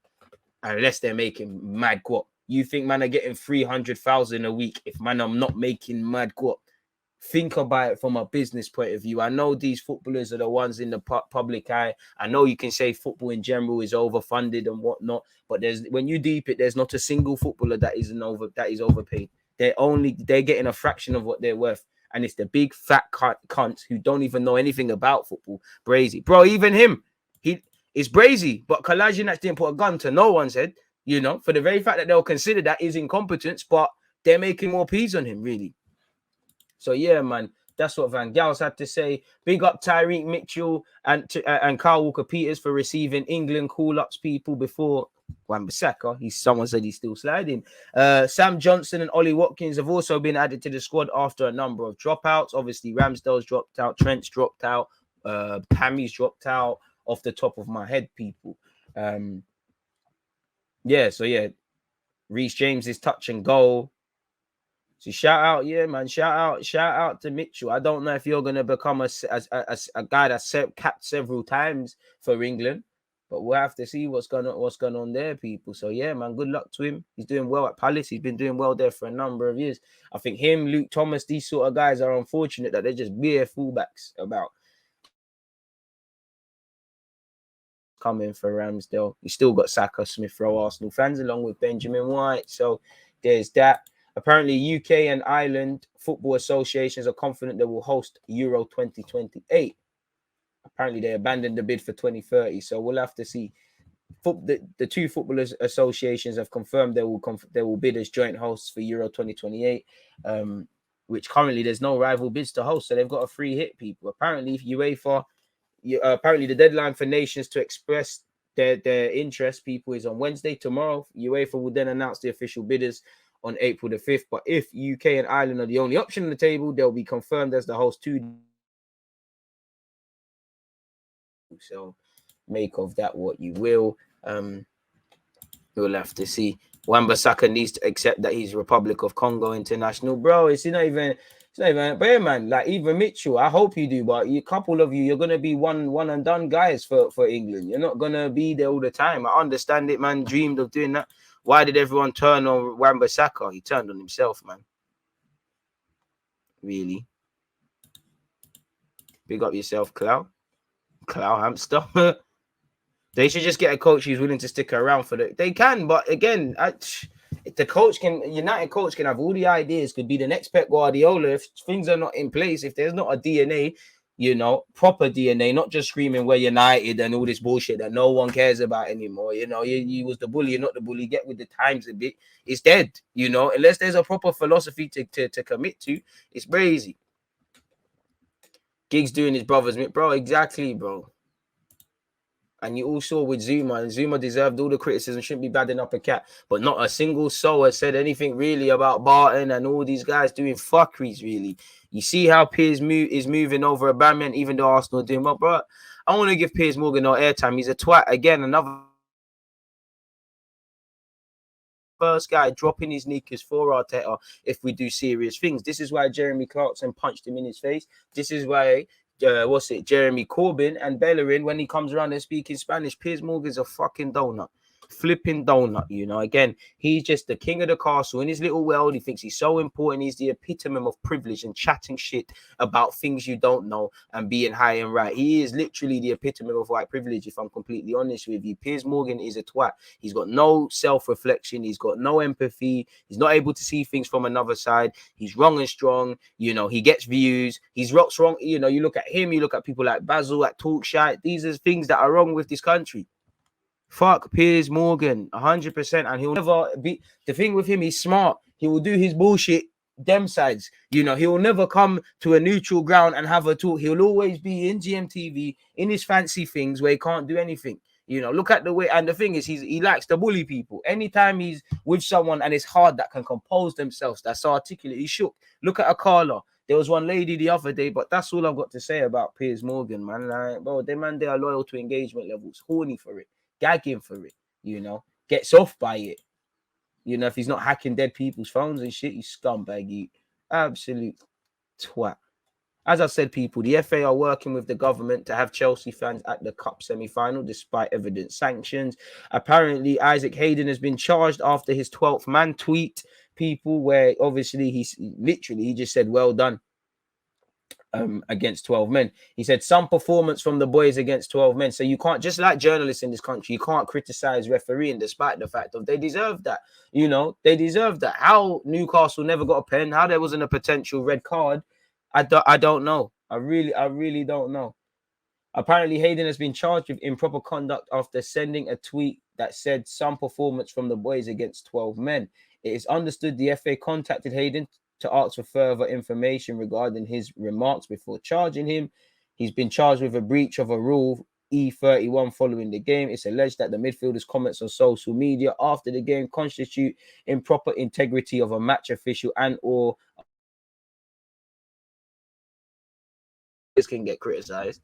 Speaker 4: unless they're making mad guap. You think man are getting 300,000 a week if man I'm not making mad guap? Think about it from a business point of view. I know these footballers are the ones in the public eye. I know you can say football in general is overfunded and whatnot, but when you deep it, there's not a single footballer that is overpaid. They're getting a fraction of what they're worth. And it's the big fat cunts who don't even know anything about football. Brazy. Bro, even him. It's Brazy. But Kolasinac didn't put a gun to no one's head, you know, for the very fact that they'll consider that is incompetence, but they're making more peas on him, really. So, yeah, man, that's what Van Gaal's had to say. Big up Tyreek Mitchell and Kyle Walker-Peters for receiving England call-ups, people, before Wan-Bissaka. Someone said he's still sliding. Sam Johnson and Ollie Watkins have also been added to the squad after a number of dropouts. Obviously, Ramsdale's dropped out, Trent's dropped out, Tammy's dropped out, off the top of my head, people. Reece James is touch and goal. So shout out, yeah, man. Shout out to Mitchell. I don't know if you're gonna become a guy that's capped several times for England, but we'll have to see what's going on there, people. So yeah, man, good luck to him. He's doing well at Palace. He's been doing well there for a number of years. I think him, Luke Thomas, these sort of guys are unfortunate that they're just bare fullbacks about coming for Ramsdale. You still got Saka, Smith Rowe, Arsenal fans, along with Benjamin White. So there's that. Apparently, UK and Ireland football associations are confident they will host Euro 2028. Apparently, they abandoned the bid for 2030. So we'll have to see. The two footballers associations have confirmed they will bid as joint hosts for Euro 2028, which currently there's no rival bids to host. So they've got a free hit, people. Apparently, apparently the deadline for nations to express their interest, people, is on Wednesday, tomorrow. UEFA will then announce the official bidders on April the 5th. But if UK and Ireland are the only option on the table, they'll be confirmed as the host too. So make of that what you will. We'll have to see. Wan-Bissaka needs to accept that he's Republic of Congo international. Bro, it's not even, but yeah, man, like even Mitchell, I hope you do, but a couple of you're gonna be one and done guys for England. You're not gonna be there all the time. I understand it, man. Dreamed of doing that. Why did everyone turn on Wan-Bissaka? He turned on himself, man. Really. Big up yourself, Clow Hamster. They should just get a coach who's willing to stick around for They can, but again, the coach United coach can have all the ideas, could be the next Pep Guardiola. If things are not in place, if there's not a DNA, you know, proper DNA, not just screaming we're United and all this bullshit that no one cares about anymore. You know, you was the bully, you're not the bully. Get with the times a bit. It's dead, you know, unless there's a proper philosophy to commit to. It's crazy. Giggs doing his brothers, bro. Exactly, bro. And you all saw with Zuma, and Zuma deserved all the criticism, shouldn't be badding up a cat. But not a single soul has said anything really about Barton and all these guys doing fuckeries, really. You see how Piers is moving over a Bamian, even though Arsenal are doing well, bro. I want to give Piers Morgan no airtime. He's a twat. Again, another first guy dropping his sneakers for Arteta if we do serious things. This is why Jeremy Clarkson punched him in his face. This is why Jeremy Corbyn and Bellerin, when he comes around and speaking Spanish, Piers Morgan's a fucking donut. Flipping donut, you know. Again, he's just the king of the castle in his little world. He thinks he's so important. He's the epitome of privilege and chatting shit about things you don't know and being high and right. He is literally the epitome of white privilege, if I'm completely honest with you. Piers Morgan is a twat. He's got no self-reflection. He's got no empathy. He's not able to see things from another side. He's wrong and strong. You know, he gets views. He's rocks wrong. You know, you look at him, you look at people like Basil, like Talk Shite. These are things that are wrong with this country. Fuck Piers Morgan, 100%. And he'll never be, the thing with him, he's smart. He will do his bullshit, them sides. You know, he will never come to a neutral ground and have a talk. He'll always be in GMTV, in his fancy things where he can't do anything. You know, look at the way, and the thing is, he likes to bully people. Anytime he's with someone and it's hard that can compose themselves, that's articulate, he shook. Look at Akala. There was one lady the other day, but that's all I've got to say about Piers Morgan, man. Like, bro, they are loyal to engagement levels, horny for it. Gagging for it, you know, gets off by it. You know, if he's not hacking dead people's phones and shit, you scumbag, you absolute twat. As I said, people, the FA are working with the government to have Chelsea fans at the Cup semi-final despite evident sanctions. Apparently, Isaac Hayden has been charged after his 12th man tweet, people, where obviously he just said, well done. Against 12 men. He said some performance from the boys against 12 men. So you can't, just like journalists in this country, you can't criticize refereeing despite the fact of they deserve that. You know, they deserve that. How Newcastle never got a pen, how there wasn't a potential red card, I don't know. I really don't know. Apparently, Hayden has been charged with improper conduct after sending a tweet that said some performance from the boys against 12 men. It is understood the FA contacted Hayden to ask for further information regarding his remarks before charging him. He's been charged with a breach of a rule E31 following the game. It's alleged that the midfielder's comments on social media after the game constitute improper integrity of a match official and or can get criticized.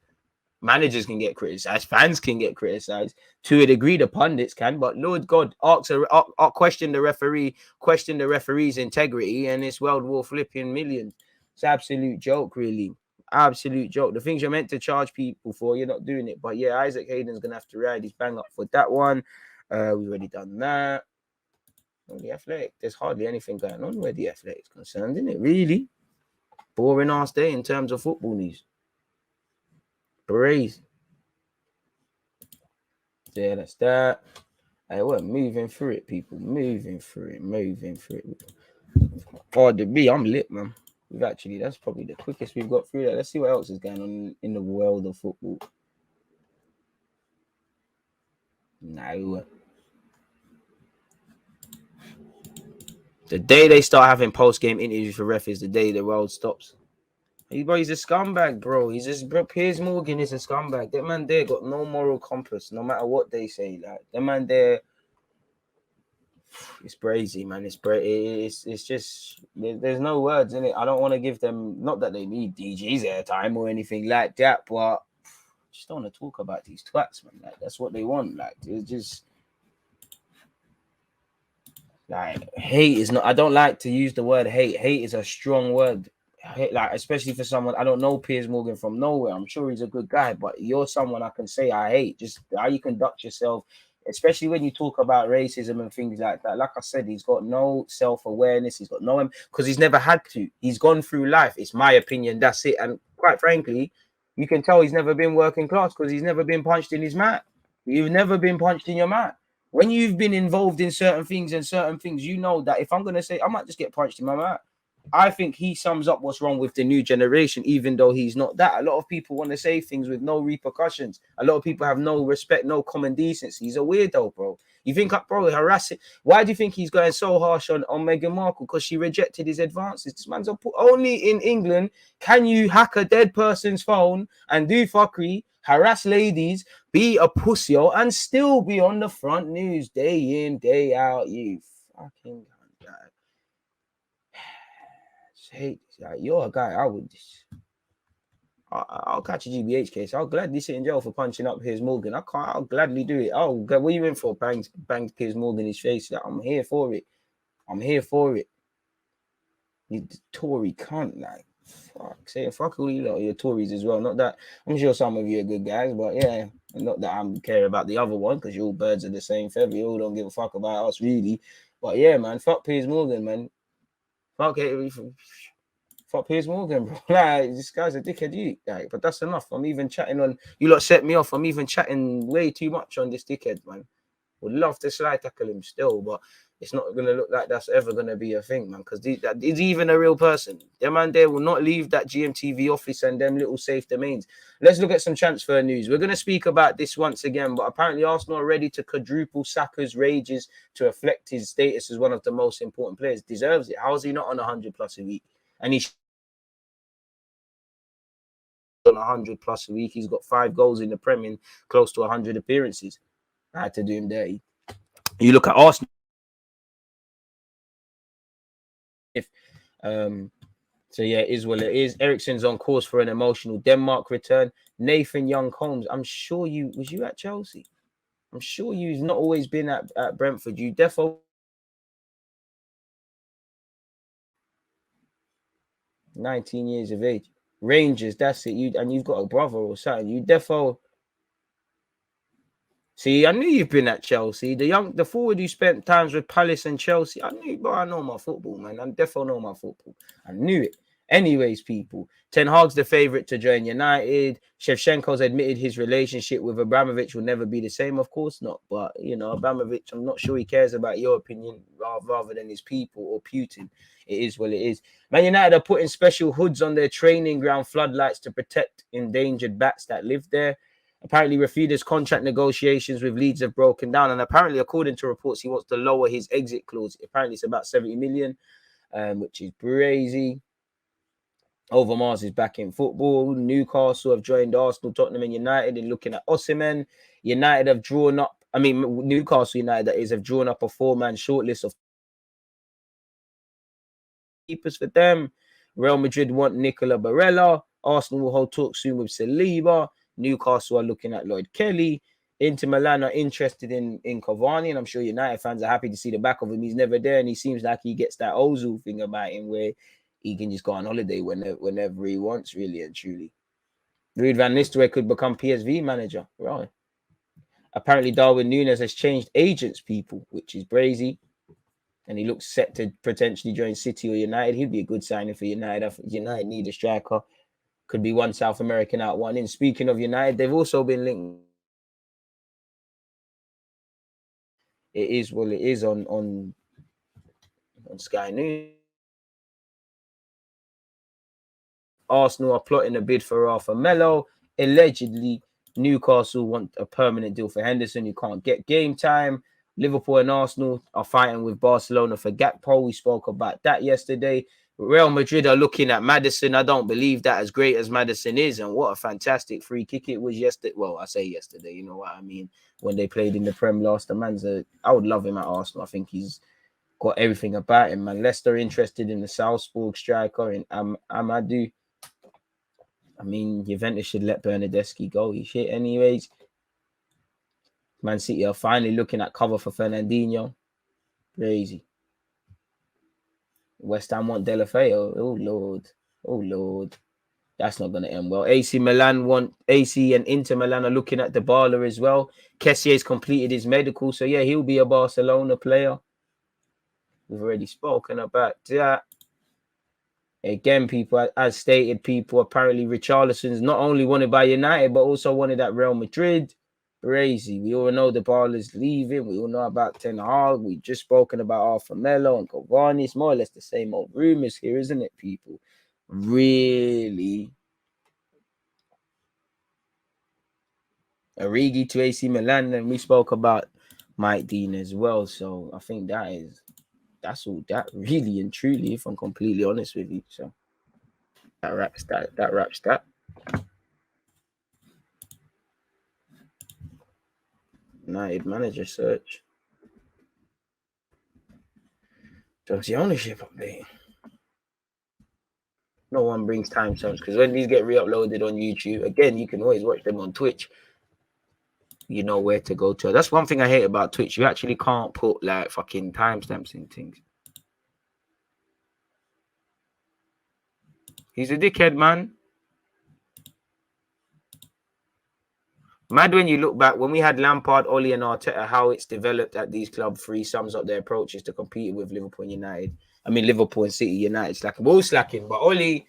Speaker 4: Managers can get criticized, fans can get criticized. To a degree, the pundits can, but Lord God, question the referee, question the referee's integrity, and it's World War flipping millions. It's an absolute joke, really. Absolute joke. The things you're meant to charge people for, you're not doing it. But yeah, Isaac Hayden's going to have to ride his bang up for that one. We've already done that. On the Athletic, there's hardly anything going on where the Athletic's concerned, isn't it? Really? Boring ass day in terms of football news. Crazy. Yeah, that's that. Hey, we're moving through it, people. Moving through it. Oh, the B, I'm lit, man. That's probably the quickest we've got through that. Let's see what else is going on in the world of football. No. The day they start having post-game interviews for refs is the day the world stops. He's a scumbag, bro. Piers Morgan is a scumbag. That man there got no moral compass, no matter what they say. Like, that man there, it's crazy, man. It's just, there's no words in it. I don't want to give them, not that they need DG's airtime or anything like that, but I just don't want to talk about these twats, man. Like, that's what they want. Like, it's just, like, hate is not, I don't like to use the word hate. Hate is a strong word. Like, especially for someone, I don't know Piers Morgan from nowhere. I'm sure he's a good guy, but you're someone I can say I hate. Just how you conduct yourself, especially when you talk about racism and things like that. Like I said, he's got no self-awareness. He's got no, because he's never had to. He's gone through life. It's my opinion. That's it. And quite frankly, you can tell he's never been working class because he's never been punched in his mat. You've never been punched in your mat. When you've been involved in certain things, you know that if I'm going to say, I might just get punched in my mat. I think he sums up what's wrong with the new generation, even though he's not that. A lot of people want to say things with no repercussions. A lot of people have no respect, no common decency. He's a weirdo, bro. You think, bro, harassing? Why do you think he's going so harsh on Meghan Markle? Because she rejected his advances. This man's only in England can you hack a dead person's phone and do fuckery, harass ladies, be a pussy, and still be on the front news day in, day out. You fucking guy. Hate you're a guy. I'll catch a GBH case. I'll gladly sit in jail for punching up Piers Morgan. I'll gladly do it. Oh, what are you in for? Banged Piers Morgan in his face. I'm here for it. I'm here for it. You Tory cunt, like fuck all you lot, you're Tories as well. Not that I'm sure some of you are good guys, but yeah, not that I'm care about the other one because you all birds of the same feather. You all don't give a fuck about us really. But yeah, man, fuck Piers Morgan, man. Fuck Piers Morgan, bro. Like, this guy's a dickhead, you. Like, but that's enough. I'm even chatting on. You lot set me off. I'm even chatting way too much on this dickhead, man. Would love to slide tackle him still, but it's not gonna look like that's ever gonna be a thing, man. Because is even a real person. Them man there will not leave that GMTV office and them little safe domains. Let's look at some transfer news. We're gonna speak about this once again, but apparently Arsenal are ready to quadruple Saka's wages to reflect his status as one of the most important players. Deserves it. How is he not on 100 plus a week? And he's on 100 plus a week. He's got 5 goals in the Premier, close to 100 appearances. I had to do him dirty. You look at Arsenal. So yeah, it is what it is. Eriksen's on course for an emotional Denmark return. Nathan Young-Holmes, I'm sure was you at Chelsea? I'm sure you've not always been at Brentford. You defo 19 years of age. Rangers, that's it. You've got a brother or something. You defo. See, I knew you've been at Chelsea. The forward who spent times with Palace and Chelsea. I knew, bro. I know my football, man. I definitely know my football. I knew it. Anyways, people, Ten Hag's the favourite to join United. Shevchenko's admitted his relationship with Abramovich will never be the same. Of course not. But, you know, Abramovich, I'm not sure he cares about your opinion rather than his people or Putin. It is what it is. Man United are putting special hoods on their training ground floodlights to protect endangered bats that live there. Apparently, Rafida's contract negotiations with Leeds have broken down. And apparently, according to reports, he wants to lower his exit clause. Apparently, it's about 70 million, which is crazy. Overmars is back in football. Newcastle have joined Arsenal, Tottenham and United in looking at Osimhen. United have drawn up, Newcastle United, that is, have drawn up a 4-man shortlist of keepers for them. Real Madrid want Nicola Barella. Arsenal will hold talks soon with Saliba. Newcastle are looking at Lloyd Kelly. Inter Milan are interested in Cavani, and I'm sure United fans are happy to see the back of him. He's never there, and he seems like he gets that Ozil thing about him where he can just go on holiday whenever he wants, really and truly. Ruud van Nistelrooy could become PSV manager. Right. Apparently, Darwin Núñez has changed agents, people, which is crazy. And he looks set to potentially join City or United. He'd be a good signing for United. United need a striker. Could be one South American out, one in. Speaking of United, they've also been linked. It is what it is on Sky News. Arsenal are plotting a bid for Rafa Melo. Allegedly, Newcastle want a permanent deal for Henderson. You can't get game time. Liverpool and Arsenal are fighting with Barcelona for Gakpo. We spoke about that yesterday. Real Madrid are looking at Maddison. I don't believe that, as great as Maddison is, and what a fantastic free kick it was yesterday. Well, I say yesterday, you know what I mean? When they played in the Prem last, I would love him at Arsenal. I think he's got everything about him, man. Leicester interested in the Salzburg striker in Amadou. Juventus should let Bernardeschi go. He shit anyways. Man City are finally looking at cover for Fernandinho. Crazy. West Ham want Delafeu. Oh Lord. That's not going to end well. AC and Inter Milan are looking at Dybala as well. Kessier's completed his medical, so yeah, he'll be a Barcelona player. We've already spoken about that. Again, people, as stated, apparently Richarlison's not only wanted by United, but also wanted at Real Madrid. Crazy. We all know Dybala's leaving. We all know about Ten Hag. We just spoken about Alpha Melo and Cavani. It's more or less the same old rumors here, isn't it, people? Really. Origi to AC Milan, and we spoke about Mike Dean as well. So I think that's all that really and truly, if I'm completely honest with you. So that wraps that. United manager search. Chelsea ownership update. No one brings time zones because when these get re-uploaded on YouTube, again, you can always watch them on Twitch. You know where to go to. That's one thing I hate about Twitch. You actually can't put like fucking timestamps in things. He's a dickhead, man. Mad when you look back, when we had Lampard, Oli, and Arteta, how it's developed at these club three sums up their approaches to competing with Liverpool and United. I mean, Liverpool and City, United slacking. We're all slacking, but Oli,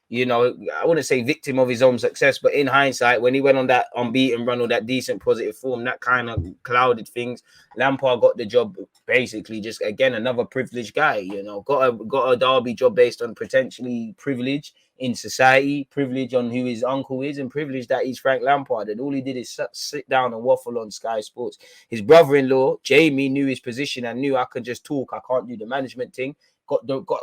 Speaker 4: you know, I wouldn't say victim of his own success, but in hindsight, when he went on that unbeaten run or that decent positive form, that kind of clouded things. Lampard got the job basically just, again, another privileged guy, you know, got a Derby job based on potentially privilege in society, privilege on who his uncle is, and privilege that he's Frank Lampard. And all he did is sit down and waffle on Sky Sports. His brother-in-law, Jamie, knew his position and knew I can just talk. I can't do the management thing.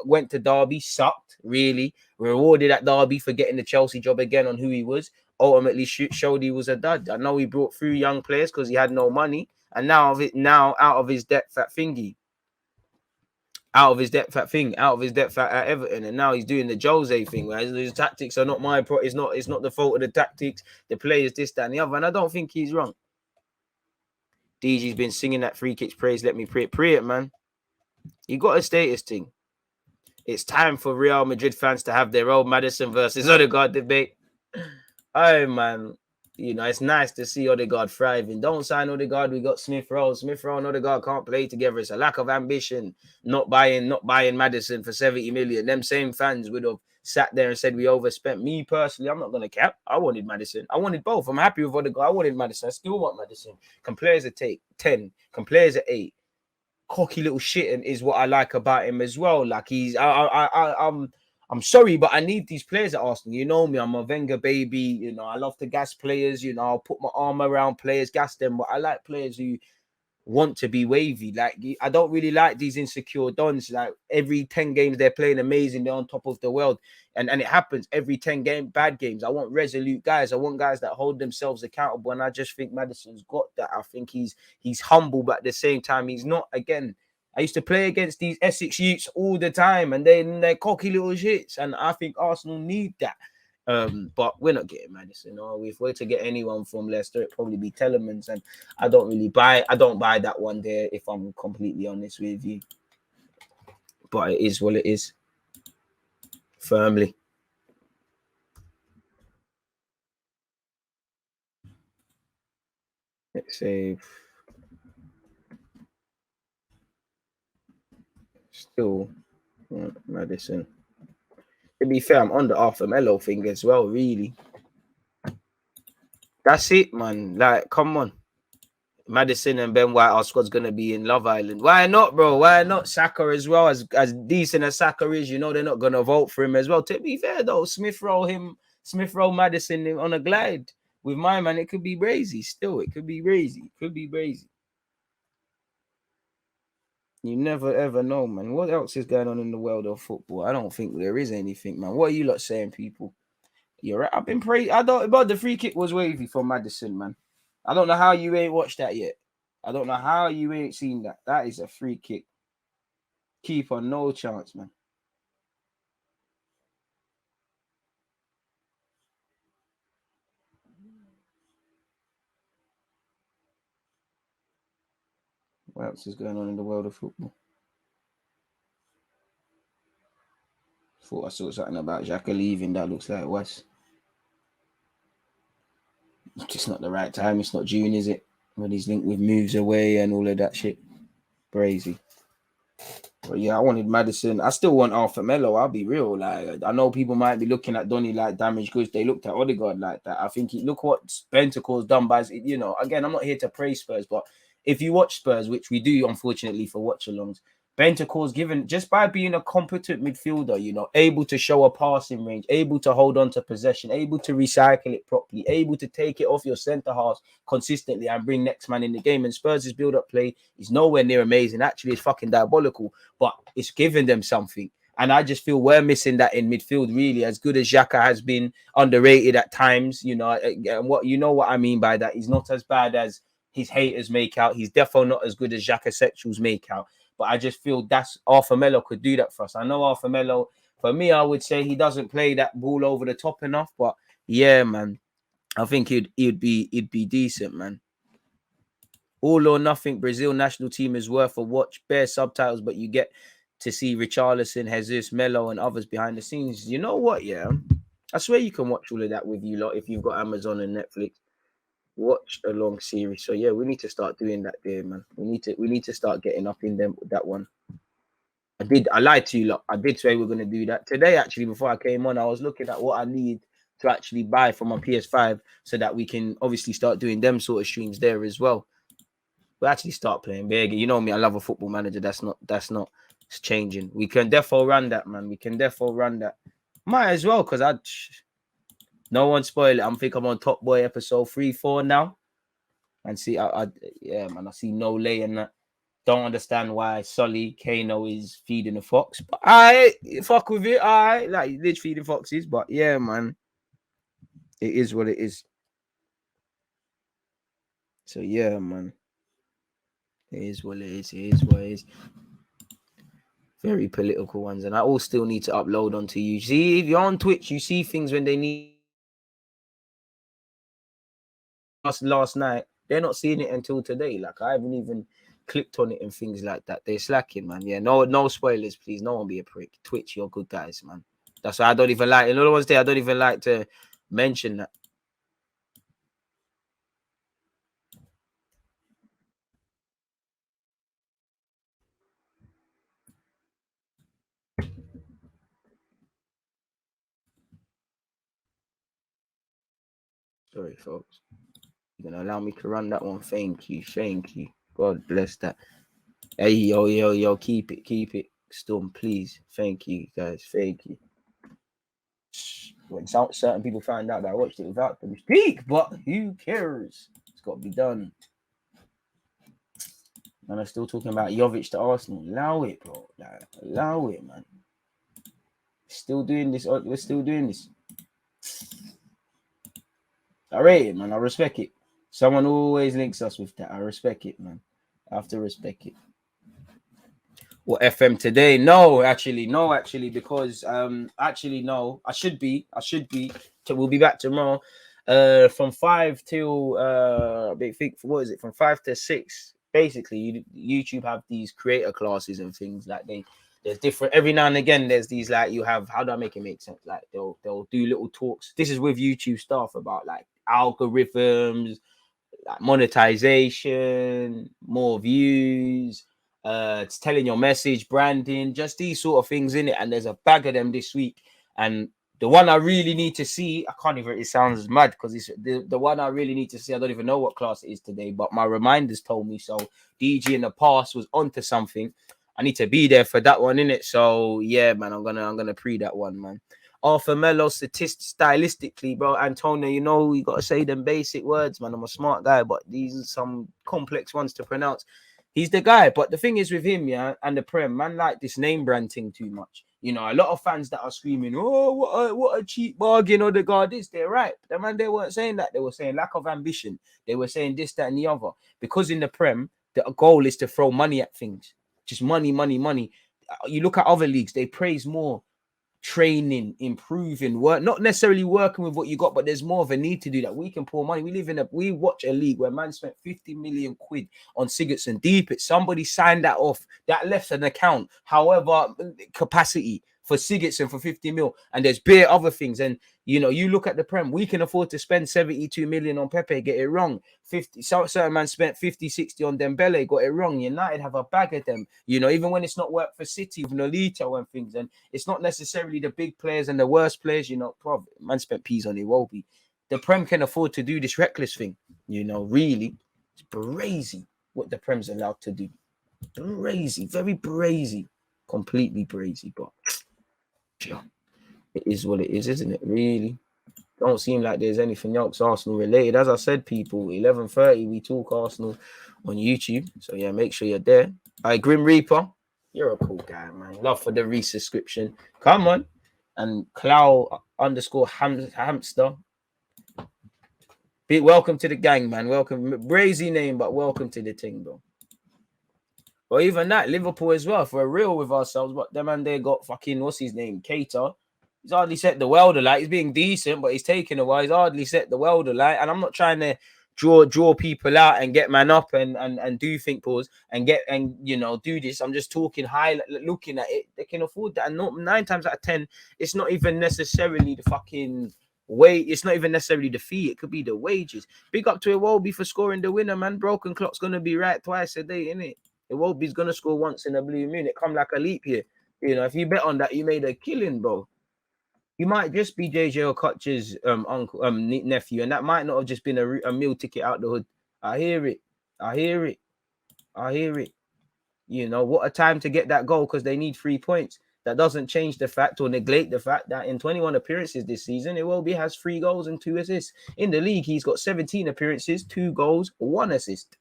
Speaker 4: Went to Derby, sucked, really. Rewarded at Derby for getting the Chelsea job again on who he was. Ultimately showed he was a dud. I know he brought through young players because he had no money. And now out of his depth at thingy. Out of his depth at Everton, and now he's doing the Jose thing. Where his tactics are not it's not the fault of the tactics. The players, this, that, and the other. And I don't think he's wrong. DG's been singing that free kicks praise. Let me pray it, man. He got a status thing. It's time for Real Madrid fans to have their own Maddison versus Odegaard debate. Oh, man. You know, it's nice to see Odegaard thriving. Don't sign Odegaard. We got Smith Rowe. Smith Rowe and Odegaard can't play together. It's a lack of ambition. Not buying Maddison for 70 million. Them same fans would have sat there and said we overspent. Me personally, I'm not going to cap. I wanted Maddison. I wanted both. I'm happy with Odegaard. I wanted Maddison. I still want Maddison. Can players at 10. Can players at 8. Cocky little shit, and is what I like about him as well. Like I'm sorry, but I need these players at Arsenal. You know me, I'm a Wenger baby. You know, I love to gas players. You know, I'll put my arm around players, gas them. But I like players who want to be wavy. Like, I don't really like these insecure dons. Like, every 10 games they're playing amazing, they're on top of the world. And it happens every 10 bad games. I want resolute guys. I want guys that hold themselves accountable. And I just think Maddison's got that. I think he's humble, but at the same time, he's not. Again, I used to play against these Essex youths all the time, and they're cocky little shits. And I think Arsenal need that. But we're not getting Maddison. Or if we're to get anyone from Leicester, it'd probably be Telemans. And I don't buy that one there, if I'm completely honest with you. But it is what it is. Firmly. Let's save. Still Maddison. To be fair, I'm on the Arthur Melo thing as well, really. That's it, man. Like, come on. Maddison and Ben White, our squad's going to be in Love Island. Why not, bro? Why not Saka as well? As decent as Saka is, you know, they're not going to vote for him as well. To be fair, though, Smith Rowe, Maddison on a glide with my man, it could be crazy still. It could be crazy. You never, ever know, man. What else is going on in the world of football? I don't think there is anything, man. What are you lot saying, people? You're right. I've been praying. But the free kick was wavy for Maddison, man. I don't know how you ain't watched that yet. I don't know how you ain't seen that. That is a free kick. Keeper, no chance, man. What else is going on in the world of football? Thought I saw something about Xhaka leaving. That looks like West. It's just not the right time. It's not June, is it? When he's linked with moves away and all of that shit. Crazy. But yeah, I wanted Maddison. I still want Alpha Melo. I'll be real. Like, I know people might be looking at Donny like damaged goods. They looked at Odegaard like that. I think look what Bentacle's done by, you know, again, I'm not here to praise Spurs, but if you watch Spurs, which we do, unfortunately, for watch-alongs, Bentacle's given, just by being a competent midfielder, you know, able to show a passing range, able to hold on to possession, able to recycle it properly, able to take it off your centre-halves consistently and bring next man in the game. And Spurs' build-up play is nowhere near amazing. Actually, it's fucking diabolical, but it's giving them something. And I just feel we're missing that in midfield, really. As good as Xhaka has been, underrated at times, you know, and what you know what I mean by that. He's not as bad as his haters make out. He's definitely not as good as Xhaka sexuals make out. But I just feel that's Arthur Melo could do that for us. I know Arthur Melo, for me, I would say he doesn't play that ball over the top enough. But yeah, man, I think he'd be decent, man. All or nothing, Brazil national team is worth a watch. Bare subtitles, but you get to see Richarlison, Jesus, Melo, and others behind the scenes. You know what? Yeah, I swear you can watch all of that with you lot if you've got Amazon and Netflix. Watch a long series. So yeah, we need to start doing that there, man. We need to start getting up in them with that one. I lied to you lot. I did say we're gonna do that. Today, actually, before I came on, I was looking at what I need to actually buy for my PS5 so that we can obviously start doing them sort of streams there as well. We'll actually start playing big. You know me, I love a football manager. That's not it's changing. We can defo run that, man. We can defo run that. Might as well, because no one spoil it. I'm on Top Boy episode 3-4 now. And see, yeah, man, I see no lay in that. Don't understand why Sully Kano is feeding the fox. But I fuck with it. I like literally feeding foxes. But yeah, man, it is what it is. So yeah, man, it is what it is. It is what it is. Very political ones, and I all still need to upload onto you. See, if you're on Twitch, you see things when they need. Last night, they're not seeing it until today. Like I haven't even clicked on it and things like that. They're slacking, man. Yeah, no spoilers, please. No one be a prick. Twitch, you're good guys, man. That's why I don't even like. Another one's there. I don't even like to mention that. Sorry, folks. You're gonna allow me to run that one. Thank you. God bless that. Hey, yo, keep it. Storm, please. Thank you, guys. Thank you. When certain people find out that I watched it without them speak, but who cares? It's got to be done. And I'm still talking about Jovic to Arsenal. Allow it, bro. Like, allow it, man. Still doing this. We're still doing this. I rate it, man. I respect it. Someone always links us with that. I respect it, man. I have to respect it. What FM today? No, actually, because actually no. I should be. We'll be back tomorrow. From 5 till what is it? From 5 to 6. Basically, YouTube have these creator classes and things like there's different every now and again. There's these like you have. How do I make it make sense? Like they'll do little talks. This is with YouTube stuff about like algorithms, like monetization, more views. It's telling your message, branding, just these sort of things in it. And there's a bag of them this week. And the one I really need to see, I can't even. It sounds mad because it's the one I really need to see. I don't even know what class it is today, but my reminders told me so. DG in the past was onto something. I need to be there for that one, innit? So yeah, man, I'm gonna pre that one, man. Arthur Melo, stylistically, bro. Antonio, you know, you gotta say them basic words, man. I'm a smart guy, but these are some complex ones to pronounce. He's the guy, but the thing is with him, yeah, and the Prem, man, like this name brand thing too much. You know, a lot of fans that are screaming, "Oh, what a cheap bargain!" Or the guard is. They're right, the man. They weren't saying that. They were saying lack of ambition. They were saying this, that, and the other. Because in the Prem, the goal is to throw money at things. Just money. You look at other leagues; they praise more training, improving, work, not necessarily working with what you got, but there's more of a need to do that. We can pour money. We watch a league where man spent 50 million quid on Sigurdsson. Deep it. Somebody signed that off. That left an account. However, capacity for Sigurdsson for 50 mil, and there's bare other things. And you know, you look at the Prem, we can afford to spend 72 million on Pepe, get it wrong. 50, certain man spent 50, 60 on Dembele, got it wrong. United have a bag of them, you know, even when it's not worked for City with Nolito and things. And it's not necessarily the big players and the worst players, you know. Man spent peas on Iwobi. The Prem can afford to do this reckless thing, you know, really. It's crazy what the Prem's allowed to do. Brazy, very brazy, completely brazy, but yeah, it is what it is, isn't it? Really, don't seem like there's anything else Arsenal related. As I said, people, 11:30 we talk Arsenal on YouTube, so yeah, make sure you're there. Grim Reaper, you're a cool guy, man. Love for the resubscription. Come on, and Clow _ hamster. Welcome to the gang, man. Welcome, brazy name, but welcome to the thing, bro. Or even that, Liverpool as well, for real with ourselves. But them man, they got fucking, what's his name? Keita. He's hardly set the world alight. He's being decent, but he's taking a while. He's hardly set the world alight. And I'm not trying to draw people out and get man up and do think pause and you know, do this. I'm just talking high, looking at it. They can afford that. And not 9 times out of 10, it's not even necessarily the fucking wait. It's not even necessarily the fee. It could be the wages. Big up to Iwobi for scoring the winner, man. Broken clock's gonna be right twice a day, innit? Iwobi's gonna score once in a blue moon. It come like a leap year. You know, if you bet on that, you made a killing, bro. You might just be JJ Okocha's uncle, nephew, and that might not have just been a meal ticket out the hood. I hear it. You know, what a time to get that goal because they need 3 points. That doesn't change the fact or negate the fact that in 21 appearances this season, Iwobi has 3 goals and 2 assists. In the league, he's got 17 appearances, 2 goals, 1 assist.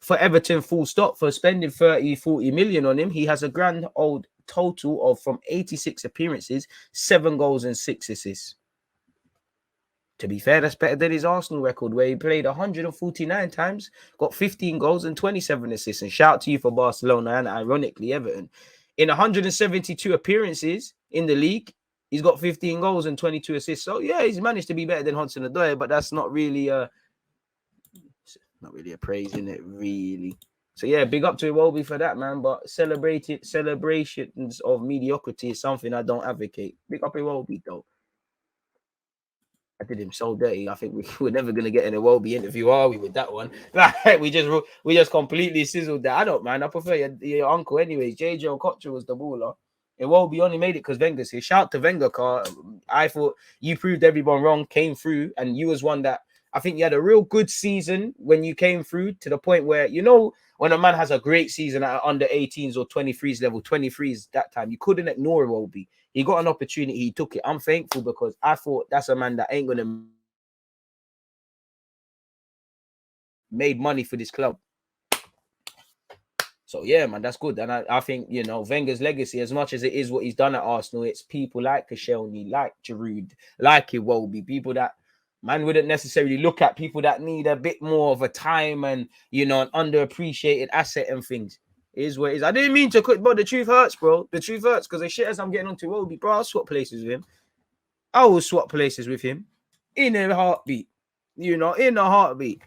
Speaker 4: For Everton, full stop, for spending 30-40 million on him, he has a grand old total of from 86 appearances, 7 goals and 6 assists. To be fair, that's better than his Arsenal record, where he played 149 times, got 15 goals and 27 assists. And shout out to you for Barcelona and ironically Everton. In 172 appearances in the league, he's got 15 goals and 22 assists. So yeah, he's managed to be better than Hudson-Odoi, but that's not really a praise, in it, really. So yeah, big up to Iwobi for that, man. But celebrations of mediocrity is something I don't advocate. Big up Iwobi though. I did him so dirty. I think we're never gonna get an Iwobi interview, are we? With that one, like we just completely sizzled that. I don't mind. I prefer your uncle, anyways. JJ Okocha was the baller. Iwobi only made it because Wenger's here. Shout to Wenger, car. I thought you proved everyone wrong, came through, and you was one that. I think you had a real good season when you came through to the point where, you know, when a man has a great season at under 18s or 23s level, 23s that time, you couldn't ignore Iwobi. He got an opportunity, he took it. I'm thankful because I thought that's a man that ain't going to made money for this club. So, yeah, man, that's good. And I think, you know, Wenger's legacy, as much as it is what he's done at Arsenal, it's people like Koscielny, like Giroud, like Iwobi, people that man wouldn't necessarily look at, people that need a bit more of a time and, you know, an underappreciated asset and things. It is what it is. I didn't mean to quit, but the truth hurts, bro. The truth hurts because the shit as I'm getting onto Iwobi, bro, I'll swap places with him. I will swap places with him in a heartbeat. You know, in a heartbeat.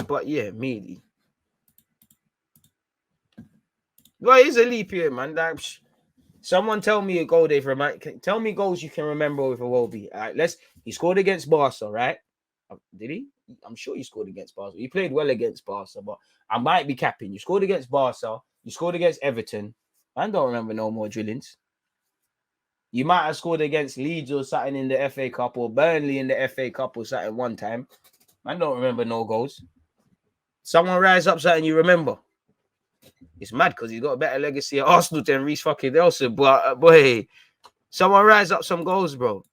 Speaker 4: But yeah, meaty. Well, it's a leap year, man. Like, someone tell me a goal day for a man. Tell me goals you can remember with Iwobi. All right, he scored against Barca, right? Did he? I'm sure he scored against Barca. He played well against Barca, but I might be capping. You scored against Barca. You scored against Everton. I don't remember no more drillings. You might have scored against Leeds or something in the FA Cup or Burnley in the FA Cup or something one time. I don't remember no goals. Someone rise up something you remember. It's mad because he's got a better legacy at Arsenal than Reece fucking Nelson. But boy, someone rise up some goals, bro.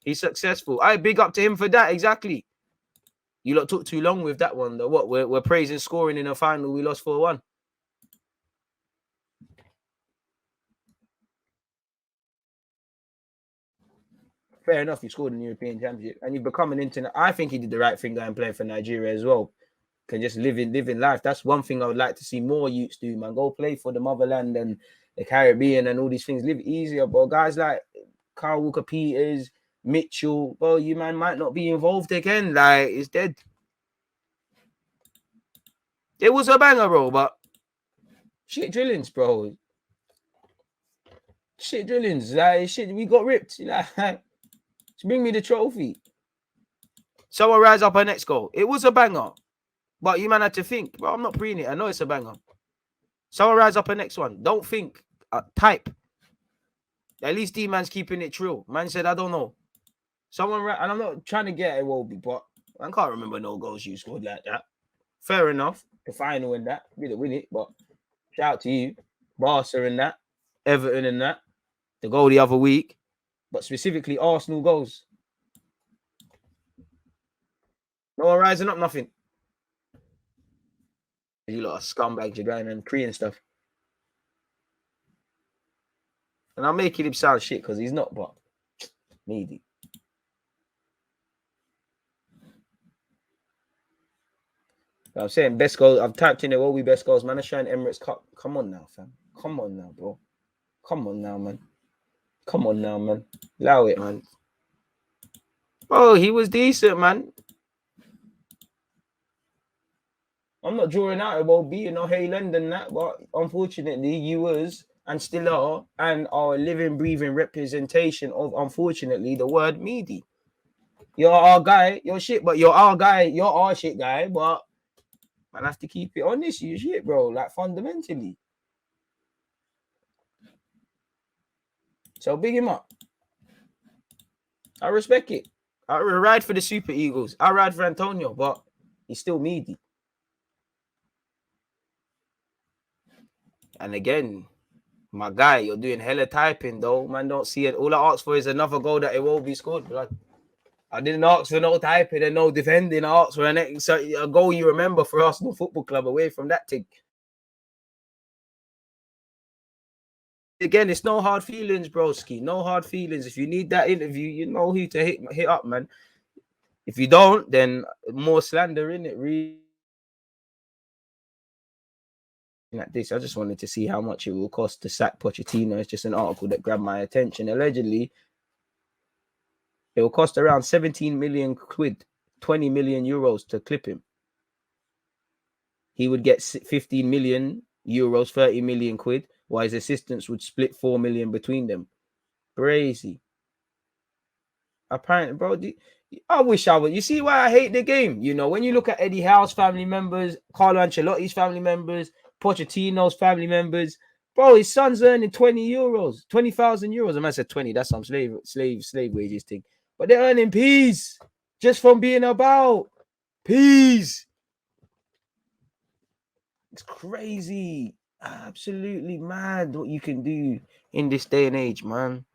Speaker 4: He's successful. I big up to him for that. Exactly. You lot took too long with that one. Though. What? We're praising scoring in a final. We lost 4-1. Fair enough. You scored in the European Championship and you've become an internet. I think he did the right thing going playing for Nigeria as well. Can just live in life. That's one thing I would like to see more youths do, man. Go play for the motherland and the Caribbean and all these things. Live easier, bro. Guys like Kyle Walker-Peters, Mitchell, bro, you man might not be involved again. Like, it's dead. It was a banger, bro, but Shit drillings, bro. Shit drillings. Like, shit, we got ripped. Like, bring me the trophy. Someone rise up her next goal. It was a banger. But you man had to think. Bro, I'm not preening it. I know it's a banger. Someone rise up her next one. Don't think. Type. At least D-man's keeping it true. Man said, I don't know. Someone, and I'm not trying to get it, Wolby, but I can't remember no goals you scored like that. Fair enough. The final and that. We didn't win it, but shout out to you. Barca and that. Everton and that. The goal the other week. But specifically, Arsenal goals. No one rising up, nothing. You lot of scumbags, you're going and pre and stuff. And I'm making him sound shit because he's not, but needy. I'm saying best goals. I've typed in it, all we best goals. Man, I shine Emirates Cup. Come on now, fam. Come on now, bro. Come on now, man. Come on now, man. Allow it, man. Oh, he was decent, man. I'm not drawing out about being no Hayland and that, but unfortunately, you was and still are and are a living, breathing representation of, unfortunately, the word meaty. You're our guy, you're shit, but you're our guy, you're our shit guy, but man, I have to keep it honest, you shit, bro, like fundamentally. So big him up. I respect it. I ride for the Super Eagles. I ride for Antonio, but he's still meaty. And again, my guy, you're doing hella typing though. Man, don't see it. All I ask for is another goal that it won't be scored. Like, I didn't ask for no typing and no defending. I asked for a goal you remember for Arsenal Football Club away from that thing. Again, it's no hard feelings, broski. No hard feelings. If you need that interview, you know who to hit up, man. If you don't, then more slander in it, really. At this, I just wanted to see how much it will cost to sack Pochettino. It's just an article that grabbed my attention. Allegedly, it will cost around 17 million quid, 20 million euros to clip him. He would get 15 million euros, 30 million quid, while his assistants would split 4 million between them. Crazy. Apparently, bro, I wish I would. You see why I hate the game? You know, when you look at Eddie Howe's family members, Carlo Ancelotti's family members, Pochettino's family members, bro, his son's earning 20,000 euros. I might say 20. That's some slave wages thing. But they're earning peas just from being about. Peas. It's crazy. Absolutely mad what you can do in this day and age, man.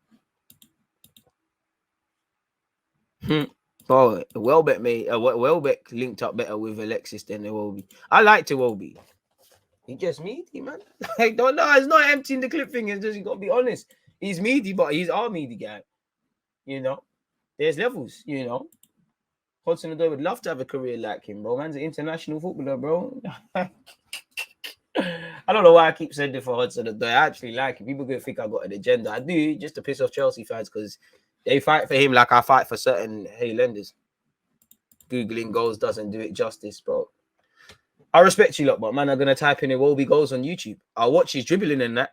Speaker 4: Bro, Welbeck linked up better with Alexis than Iwobi. I liked Iwobi. He just meaty, man. Like, don't know. It's not emptying the clip thing. It's just, you got to be honest. He's meaty, but he's our meaty guy. You know, there's levels, you know. Hudson-Odoi would love to have a career like him, bro. Man's an international footballer, bro. I don't know why I keep saying it for Hudson-Odoi. I actually like him. People going to think I got an agenda. I do, just to piss off Chelsea fans, because they fight for him like I fight for certain Haylanders. Googling goals doesn't do it justice, bro. I respect you lot, but man, I'm going to type in Iwobi goals on YouTube. I'll watch his dribbling and that.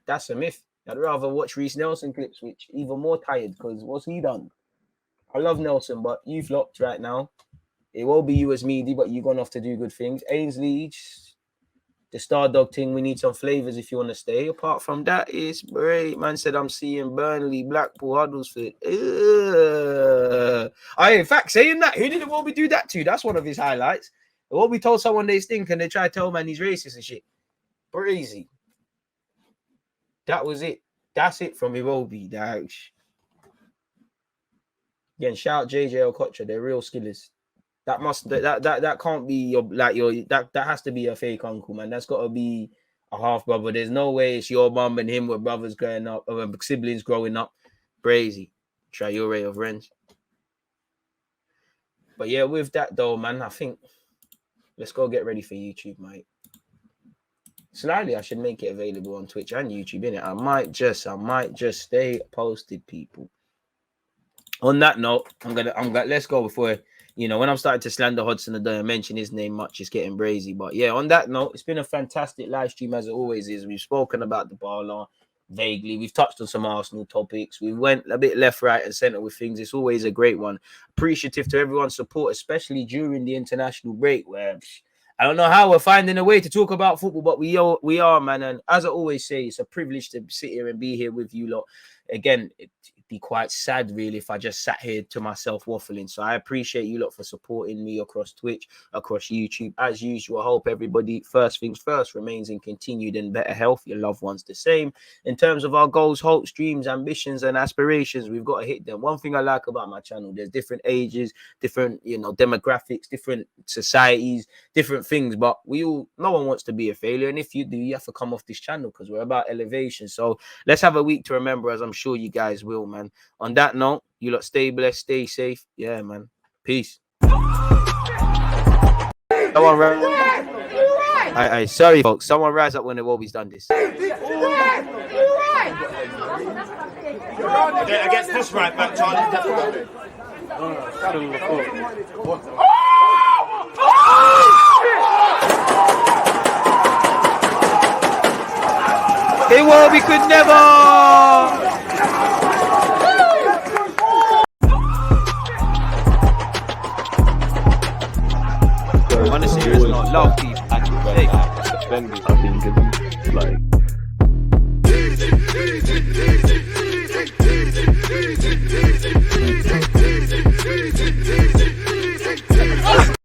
Speaker 4: That's a myth. I'd rather watch Reece Nelson clips, which even more tired, because what's he done? I love Nelson, but you flopped right now. It will be you as meaty, but you've gone off to do good things. Ainsley, the star dog thing, we need some flavors if you want to stay. Apart from that, it's great. Man said I'm seeing Burnley, Blackpool, Huddersfield. In fact, saying that, who did Iwobi do that to? That's one of his highlights. Iwobi told someone they stink and they try to tell man he's racist and shit. Crazy. That was it. That's it from Iwobi. Again, shout out JJ Okocha. They're real skillers. That can't be that has to be a fake uncle, man. That's got to be a half brother. There's no way it's your mum and him were brothers growing up, or siblings growing up. Crazy. Traore of Rennes. But yeah, with that though, man, I think let's go get ready for YouTube, mate. Slightly, I should make it available on Twitch and YouTube, innit? I might just stay posted, people. On that note, I'm gonna let's go before you know, when I'm starting to slander Hudson-Odoi and mention his name much, it's getting brazy. But yeah, on that note, it's been a fantastic live stream as it always is. We've spoken about Dybala vaguely. We've touched on some Arsenal topics. We went a bit left, right, and centre with things. It's always a great one. Appreciative to everyone's support, especially during the international break, where I don't know how we're finding a way to talk about football, but we are, man. And as I always say, it's a privilege to sit here and be here with you lot. Again, it'd be quite sad, really, if I just sat here to myself waffling. So I appreciate you lot for supporting me across Twitch, across YouTube. As usual, I hope everybody, first things first, remains in continued and better health. Your loved ones the same. In terms of our goals, hopes, dreams, ambitions, and aspirations, we've got to hit them. One thing I like about my channel, there's different ages, different, you know, demographics, different societies, different things, but no one wants to be a failure. And if you do, you have to come off this channel because we're about elevation. So let's have a week to remember, as I'm sure you guys will, man. On that note, you lot stay blessed, stay safe. Yeah, man. Peace. Someone sorry, folks. Someone rise up when the Wobby's done this.
Speaker 1: Against this right back, Charlie, definitely.
Speaker 2: Still the foot.
Speaker 4: Hey, Wobby could never. On a serious note, love people. Hey.
Speaker 3: Defending.
Speaker 2: I think it's like